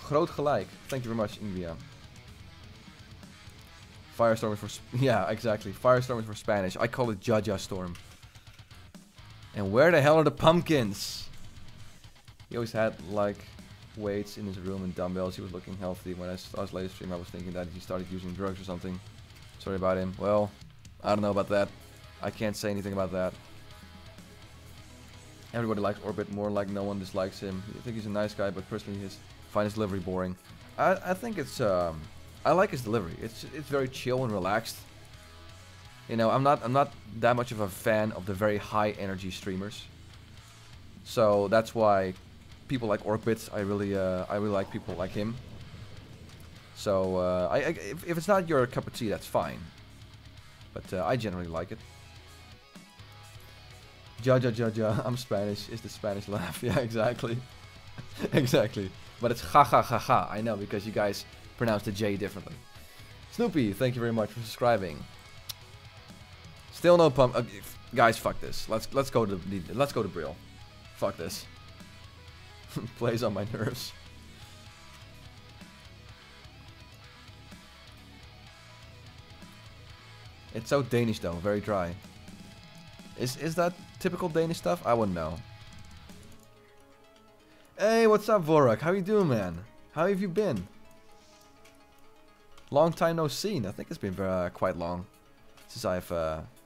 Groot gelijk. Thank you very much, Ingria. Firestorm is for... Yeah, exactly. Firestorm is for Spanish. I call it Jaja Storm. And where the hell are the pumpkins? He always had, like, weights in his room and dumbbells. He was looking healthy. When I saw his latest stream, I was thinking that he started using drugs or something. Sorry about him. Well, I don't know about that. I can't say anything about that. Everybody likes Orbit more, like no one dislikes him. I think he's a nice guy, but personally I find his delivery boring. I think it's I like his delivery. It's very chill and relaxed. You know, I'm not that much of a fan of the very high energy streamers. So that's why people like Orkbit, I really like people like him. So if it's not your cup of tea, that's fine. But I generally like it. Ja, I'm Spanish, is the Spanish laugh. Yeah, exactly. Exactly. But it's ha ha ha ha. I know, because you guys pronounce the J differently. Snoopy, thank you very much for subscribing. Still no pump. Guys, fuck this. Let's go to Brill. Fuck this. Plays on my nerves. It's so Danish though, very dry. Is that typical Danish stuff? I wouldn't know. Hey, what's up, Warlock? How you doing, man? How have you been? Long time no seen. I think it's been quite long since I've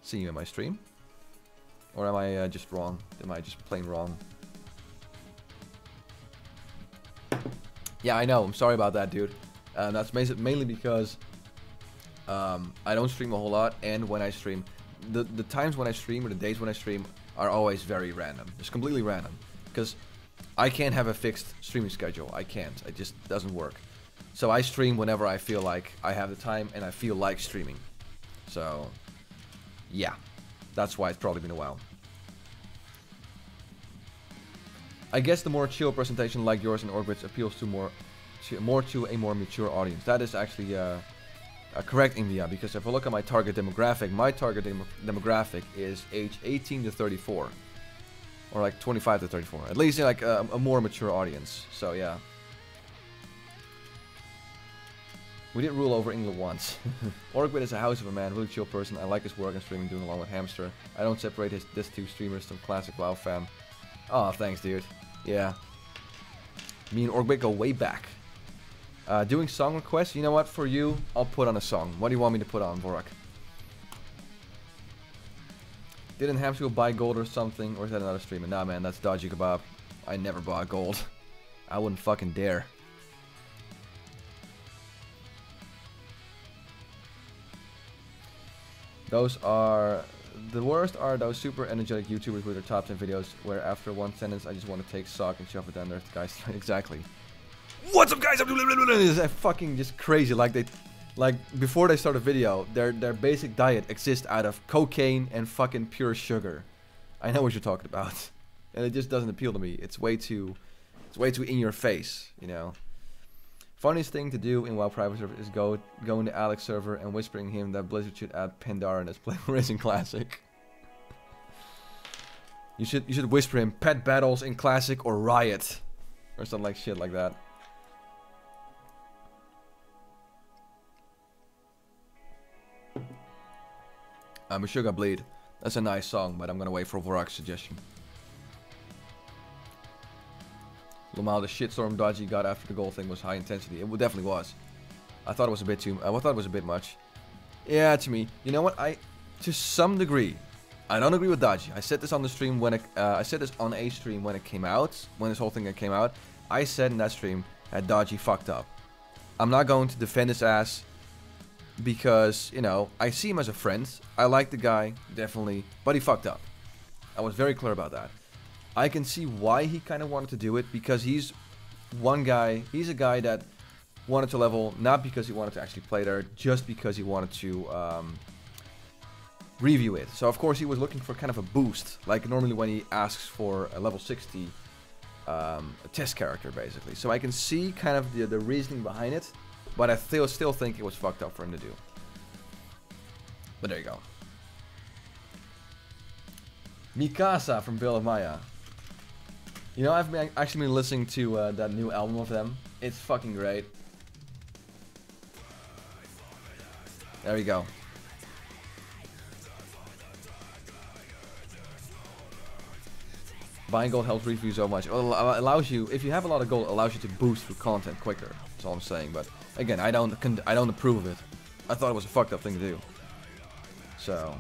seen you in my stream. Or am I just wrong? Am I just plain wrong? Yeah, I know. I'm sorry about that, dude. That's mainly because I don't stream a whole lot, and when I stream, the times when I stream or the days when I stream are always very random. It's completely random because I can't have a fixed streaming schedule. I can't. It just doesn't work. So I stream whenever I feel like I have the time and I feel like streaming. So yeah, that's why it's probably been a while. I guess the more chill presentation like yours and Orbits appeals to more to a more mature audience. That is actually correct, India, because if I look at my target demographic, demographic is age 18 to 34. Or like 25 to 34. At least like a more mature audience. So yeah. We did rule over England once. Orgwit is a house of a man, really chill person. I like his work and streaming, doing along with Hamster. I don't separate this two streamers from classic WoW fam. Oh, thanks, dude. Yeah. Me and Orgwit go way back. Doing song requests, you know what? For you, I'll put on a song. What do you want me to put on, Vorak? Didn't Hamsterwheel buy gold or something? Or is that another streamer? Nah, man, that's dodgy kebab. I never bought gold. I wouldn't fucking dare. Those are... The worst are those super energetic YouTubers with their top 10 videos where after one sentence I just want to take sock and shove it down their guys. Exactly. What's up, guys? It's fucking just crazy. Like before they start a video, their basic diet exists out of cocaine and fucking pure sugar. I know what you're talking about, and it just doesn't appeal to me. It's way too in your face, you know. Funniest thing to do in WoW private server is go into Alex server and whispering him that Blizzard should add Pandaren as Play Racing Classic. You should whisper him pet battles in Classic or Riot, or something like shit like that. Sugar Bleed. That's a nice song, but I'm gonna wait for Vorak's suggestion. Lumal, the shitstorm dodgy got after the gold thing was high intensity. It definitely was. I thought it was a bit I thought it was a bit much. Yeah, to me. You know what? To some degree, I don't agree with dodgy. I said this on the stream when I said this on a stream when it came out. When this whole thing came out, I said in that stream that dodgy fucked up. I'm not going to defend his ass because, you know, I see him as a friend. I like the guy, definitely, but he fucked up. I was very clear about that. I can see why he kind of wanted to do it, because he's a guy that wanted to level, not because he wanted to actually play there, just because he wanted to review it. So of course he was looking for kind of a boost, like normally when he asks for a level 60 a test character, basically. So I can see kind of the reasoning behind it, but I still think it was fucked up for him to do. But there you go. Mikasa from Veil of Maya. You know, I've actually been listening to that new album of them. It's fucking great. There we go. Buying gold helps review so much. Well, allows you, if you have a lot of gold, it allows you to boost through content quicker. That's all I'm saying. But again, I don't approve of it. I thought it was a fucked up thing to do. So.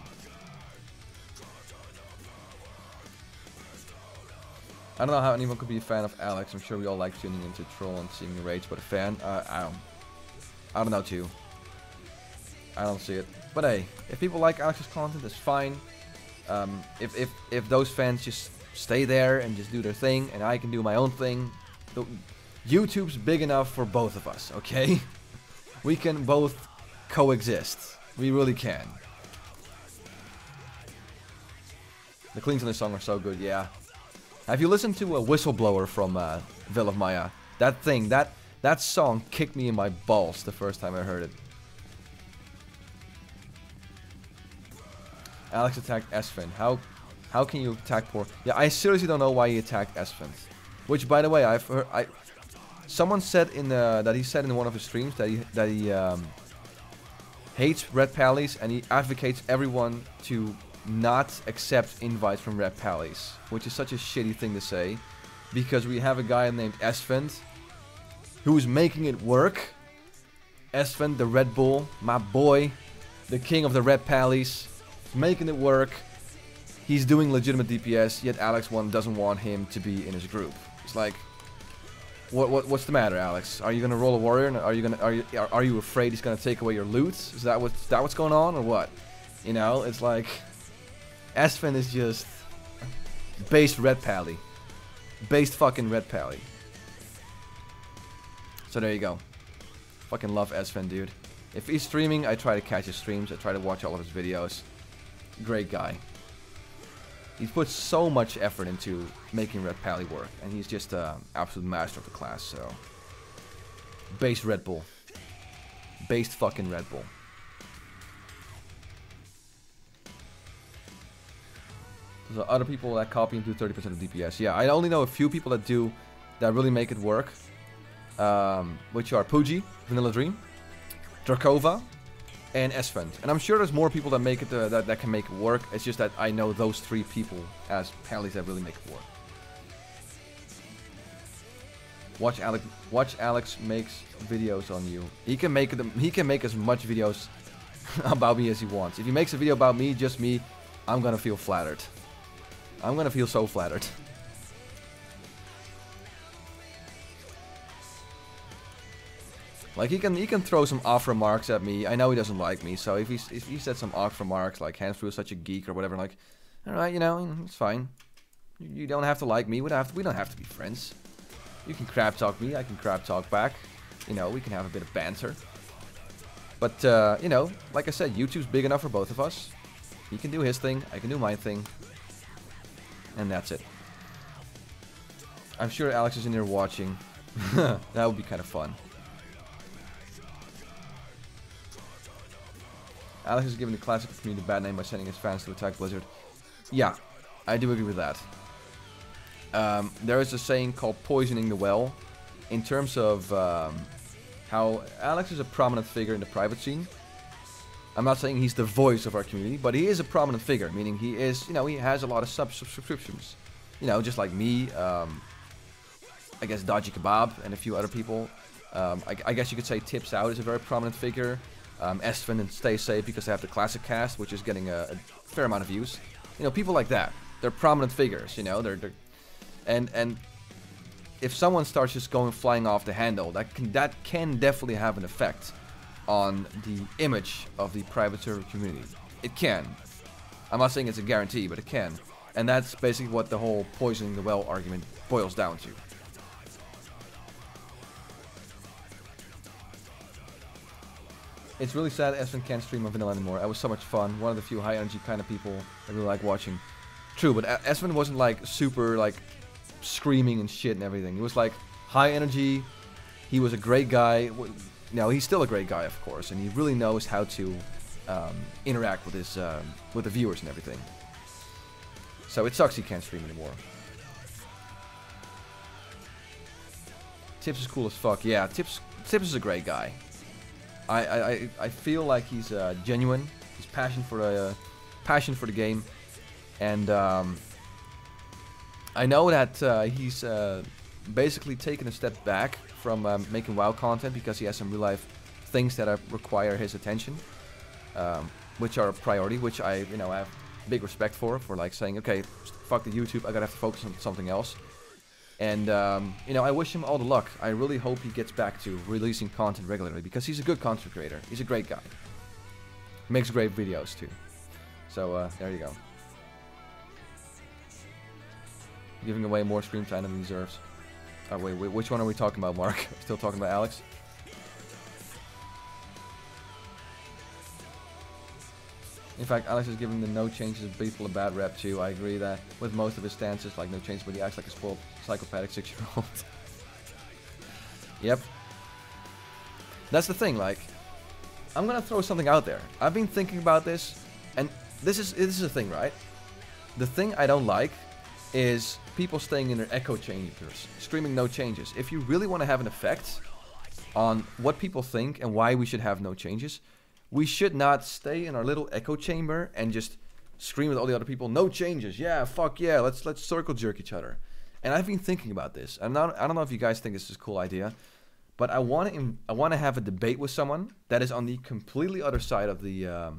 I don't know how anyone could be a fan of Alex. I'm sure we all like tuning into troll and seeing the rage, but a fan, I don't know too. I don't see it. But hey, if people like Alex's content, that's fine. If those fans just stay there and just do their thing, and I can do my own thing, YouTube's big enough for both of us, okay? We can both coexist. We really can. The cleans on this song are so good, yeah. Have you listened to a Whistleblower from Veil of Maya? That song kicked me in my balls the first time I heard it. Alex attacked Esfin. How can you attack poor? Yeah, I seriously don't know why he attacked Esfin. Which, by the way, I've heard. Someone said that he said in one of his streams that he hates Red Pallies and he advocates everyone to not accept invites from Red Pallies, which is such a shitty thing to say, because we have a guy named Esfand who's making it work. Esfand, the Red Bull, my boy, the king of the Red Pallies, making it work. He's doing legitimate DPS, yet Alex doesn't want him to be in his group. It's like, what's the matter, Alex? Are you gonna roll a warrior? And are you afraid he's gonna take away your loot? Is that what's going on, or what? You know, it's like Esfand is just based Red Pally. Based fucking Red Pally. So there you go. Fucking love Esfand, dude. If he's streaming, I try to catch his streams. I try to watch all of his videos. Great guy. He's put so much effort into making Red Pally work, and he's just an absolute master of the class, so... Based Red Bull. Based fucking Red Bull. There's other people that copy and do 30% of DPS. Yeah, I only know a few people that do, that really make it work. Which are Pooji, Vanilla Dream, Drakova, and Esfand. And I'm sure there's more people that make it that can make it work. It's just that I know those 3 people as Pallies that really make it work. Watch Alex makes videos on you. He can make as much videos about me as he wants. If he makes a video about me, just me, I'm gonna feel flattered. I'm gonna feel so flattered. Like he can throw some off remarks at me. I know he doesn't like me, so if he said some off remarks like Hamsterwheel is such a geek or whatever, like, all right, you know, it's fine. You don't have to like me. We don't have to be friends. You can crap talk me. I can crap talk back. You know, we can have a bit of banter. But you know, like I said, YouTube's big enough for both of us. He can do his thing. I can do my thing. And that's it. I'm sure Alex is in here watching. That would be kind of fun. Alex is giving the classic community a bad name by sending his fans to attack Blizzard. Yeah, I do agree with that. There is a saying called poisoning the well. In terms of how Alex is a prominent figure in the private scene. I'm not saying he's the voice of our community, but he is a prominent figure. Meaning he is, you know, he has a lot of subscriptions. You know, just like me, I guess Dodgy Kebab and a few other people. I guess you could say Tips Out is a very prominent figure. Esfand and Stay Safe because they have the classic cast, which is getting a fair amount of views. You know, people like that. They're prominent figures, you know. And if someone starts just going flying off the handle, that can definitely have an effect on the image of the private server community. It can. I'm not saying it's a guarantee, but it can. And that's basically what the whole poisoning the well argument boils down to. It's really sad Esfand can't stream on vanilla anymore. It was so much fun. One of the few high energy kind of people I really like watching. True, but Esfand wasn't like super like screaming and shit and everything. He was like high energy. He was a great guy. No, he's still a great guy, of course, and he really knows how to interact with his with the viewers and everything. So it sucks he can't stream anymore. Tips is cool as fuck. Yeah, Tips is a great guy. I feel like he's genuine. He's passion for the game, and I know that he's basically taken a step back from making WoW content because he has some real life things that require his attention, which are a priority. Which I have big respect for like saying, okay, fuck the YouTube, I gotta have to focus on something else. And, I wish him all the luck. I really hope he gets back to releasing content regularly because he's a good content creator. He's a great guy. Makes great videos, too. So, there you go. Giving away more stream time than he deserves. Oh, wait, which one are we talking about, Mark? Still talking about Alex? In fact, Alex is giving the no changes people a bad rep too. I agree that with most of his stances, like no changes, but he acts like a spoiled psychopathic 6-year-old. Yep. That's the thing, like, I'm gonna throw something out there. I've been thinking about this, and this is a thing, right? The thing I don't like is people staying in their echo chambers, streaming no changes. If you really want to have an effect on what people think and why we should have no changes, we should not stay in our little echo chamber and just scream with all the other people, no changes, yeah, fuck yeah, let's circle jerk each other. And I've been thinking about this. I don't know if you guys think this is a cool idea, but I want to have a debate with someone that is on the completely other side of the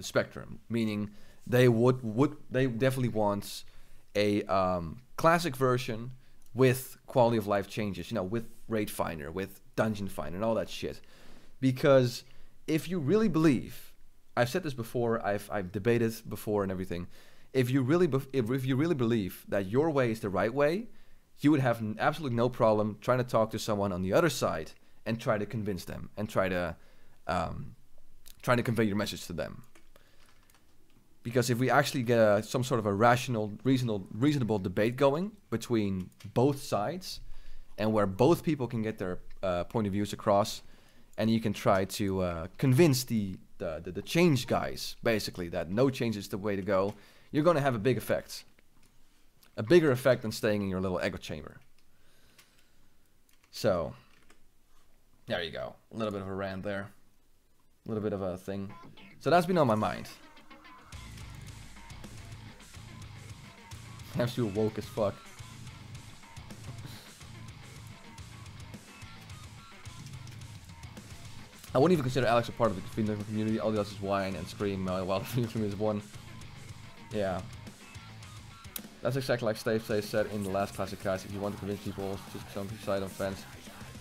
spectrum. Meaning they definitely want a classic version with quality of life changes, with Raid Finder, with Dungeon Finder, and all that shit. Because if you really believe, I've said this before, I've debated before and everything. If you really believe that your way is the right way, you would have absolutely no problem trying to talk to someone on the other side and try to convince them and try to convey your message to them. Because if we actually get some sort of a reasonable debate going between both sides, and where both people can get their point of views across, and you can try to convince the change guys, basically, that no change is the way to go, you're going to have a big effect. A bigger effect than staying in your little echo chamber. So, there you go. A little bit of a rant there. A little bit of a thing. So that's been on my mind. Hamsterwheel woke as fuck. I wouldn't even consider Alex a part of the female community. All he does is whine and scream while the female community is one. Yeah. That's exactly like Stave said in the last classic cast. If you want to convince people, just some side on fence.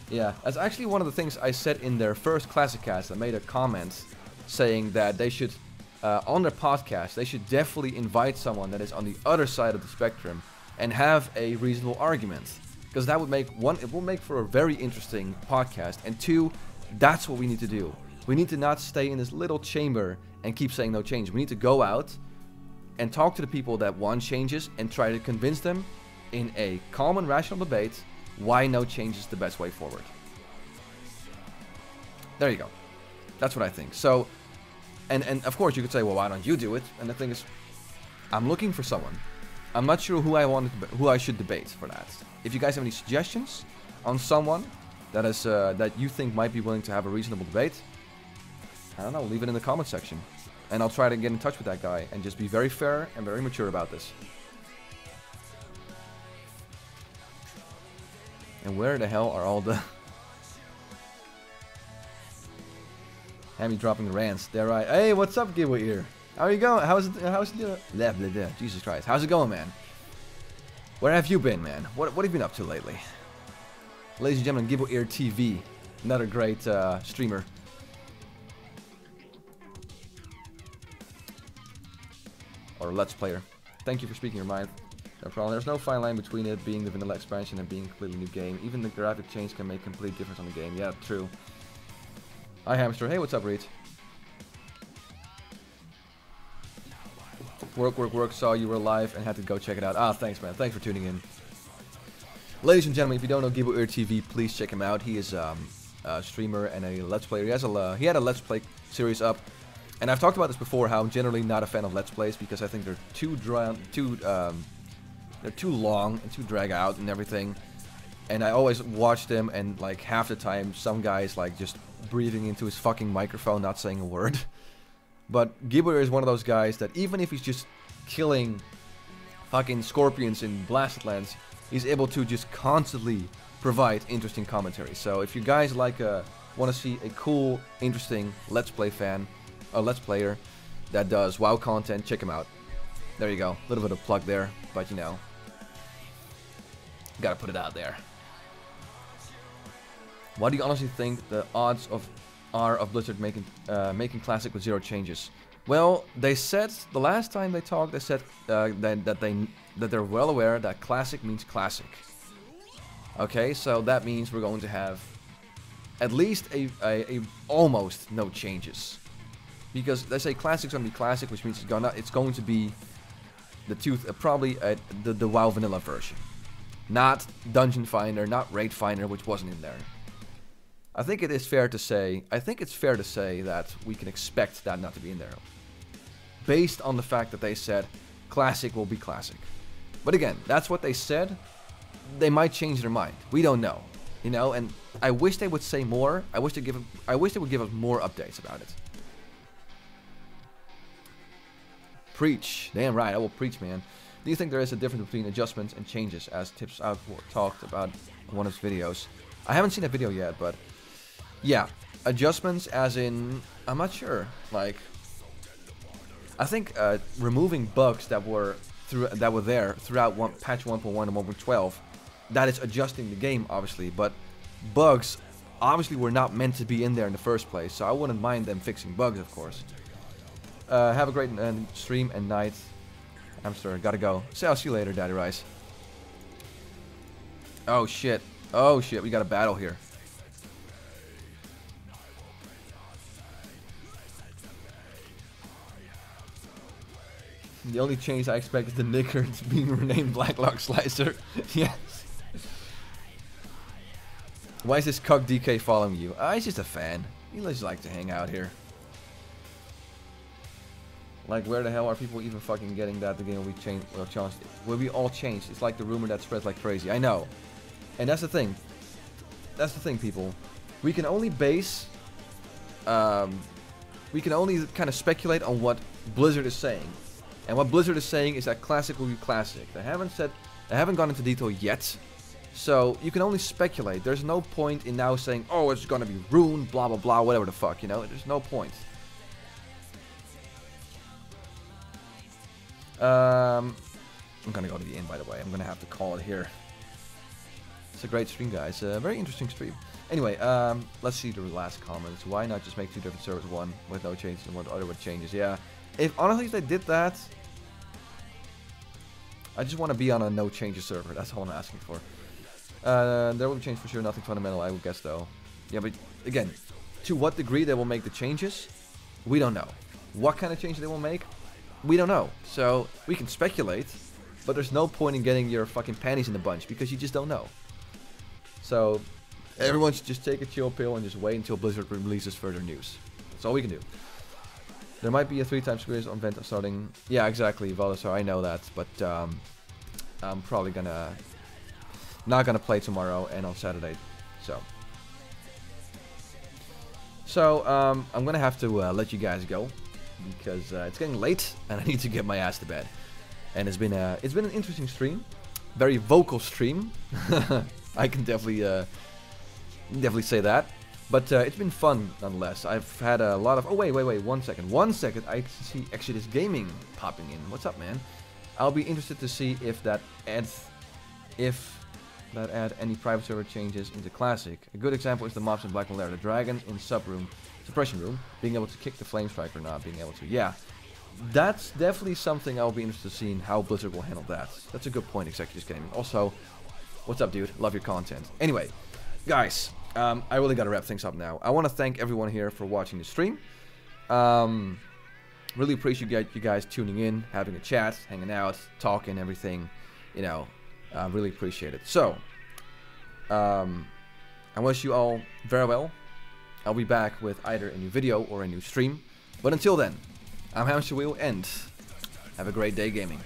Yeah, that's actually one of the things I said in their first classic cast. I made a comment saying that they should, on their podcast, they should definitely invite someone that is on the other side of the spectrum and have a reasonable argument. Because that would make, one, it will make for a very interesting podcast, and two, that's what we need to do. We need to not stay in this little chamber and keep saying no change. We need to go out and talk to the people that want changes and try to convince them in a calm and rational debate why no change is the best way forward. There you go. That's what I think. So, and of course you could say, well, why don't you do it? And the thing is, I'm looking for someone. I'm not sure who I should debate for that. If you guys have any suggestions on someone that is that you think might be willing to have a reasonable debate, I don't know, leave it in the comment section. And I'll try to get in touch with that guy and just be very fair and very mature about this. And where the hell are all the... Hammy dropping the rants. There, right. Hey, what's up, Giveaway Ear? How are you going? How's it doing? Blah, blah, blah. Jesus Christ. How's it going, man? Where have you been, man? What have you been up to lately? Ladies and gentlemen, Giveaway Ear TV. Another great streamer. Or Let's Player. Thank you for speaking your mind. No problem. There's no fine line between it being the vanilla expansion and being a completely new game. Even the graphic change can make a complete difference on the game. Yeah, true. Hi, Hamster. Hey, what's up, Reed? Work. Saw you were live and had to go check it out. Ah, thanks, man. Thanks for tuning in. Ladies and gentlemen, if you don't know Giveaway Ear TV, please check him out. He is a streamer and a Let's Player. He had a Let's Play series up. And I've talked about this before, how I'm generally not a fan of Let's Plays because I think they're too long and too drag out and everything. And I always watch them, and like half the time some guy's like just breathing into his fucking microphone, not saying a word. But Gibbler is one of those guys that even if he's just killing fucking scorpions in Blasted Lands, he's able to just constantly provide interesting commentary. So if you guys like want to see a cool, interesting Let's Play fan, a Let's Player that does WoW content, check him out. There you go. A little bit of plug there, but you know, gotta put it out there. What do you honestly think the odds are of Blizzard making Classic with 0 changes? Well, they said the last time they talked, they said that they're well aware that Classic means Classic. Okay, so that means we're going to have at least a almost no changes, because they say Classic's gonna be Classic, which means it's going to be the WoW vanilla version, not Dungeon Finder, not Raid Finder, which wasn't in there. I think it is fair to say. I think it's fair to say that we can expect that not to be in there, based on the fact that they said Classic will be Classic. But again, that's what they said. They might change their mind. We don't know, you know. And I wish they would say more. I wish they would give us more updates about it. Preach. Damn right, I will preach, man. Do you think there is a difference between adjustments and changes, as Tips Out talked about in one of his videos? I haven't seen that video yet, but yeah, adjustments as in, I'm not sure. Like, I think removing bugs that were there throughout patch 1.1 and 1.12, that is adjusting the game, obviously. But bugs obviously were not meant to be in there in the first place, so I wouldn't mind them fixing bugs, of course. Have a great stream and night. Hamster, gotta go. So I'll see you later, Daddy Rice. Oh shit. Oh shit, we got a battle here. The only change I expect is the knicker being renamed Blacklock Slicer. Yes. Why is this cuck DK following you? He's just a fan. He just likes to hang out here. Like, where the hell are people even fucking getting that the game will be changed? Will be all changed? It's like the rumor that spreads like crazy. I know. And that's the thing. That's the thing, people. We can only base... we can only kind of speculate on what Blizzard is saying. And what Blizzard is saying is that Classic will be Classic. They haven't gone into detail yet. So, you can only speculate. There's no point in now saying, oh, it's gonna be ruined, blah, blah, blah, whatever the fuck, you know? There's no point. I'm gonna go to the end, by the way. I'm gonna have to call it here. It's a great stream, guys. Very interesting stream. Anyway, let's see the last comments. Why not just make 2 different servers, one with no changes and one other with changes? Yeah. Honestly, if they did that, I just want to be on a no changes server. That's all I'm asking for. There will be change for sure. Nothing fundamental, I would guess, though. Yeah, but again, to what degree they will make the changes, we don't know. What kind of changes they will make, we don't know. So we can speculate, but there's no point in getting your fucking panties in a bunch because you just don't know. So everyone should just take a chill pill and just wait until Blizzard releases further news. That's all we can do. There might be a 3-time series on Vent starting. Yeah, exactly, Valdasar, I know that, but I'm probably not gonna play tomorrow and on Saturday. So I'm gonna have to let you guys go because it's getting late and I need to get my ass to bed. And it's been an interesting stream, very vocal stream. I can definitely say that. But it's been fun nonetheless. I've had a lot of... Oh, wait. 1 second. 1 second. I see Exodus Gaming popping in. What's up, man? I'll be interested to see if that adds... any private server changes into Classic. A good example is the mobs in Black Malaria. The dragon in suppression room. Being able to kick the flame strike or not being able to. Yeah. That's definitely something I'll be interested to see in how Blizzard will handle that. That's a good point, Exodus Gaming. Also, what's up, dude? Love your content. Anyway, guys... I really gotta wrap things up now. I want to thank everyone here for watching the stream. Really appreciate you guys tuning in, having a chat, hanging out, talking, everything. You know, really appreciate it. So, I wish you all very well. I'll be back with either a new video or a new stream. But until then, I'm Hamsterwheel and have a great day gaming.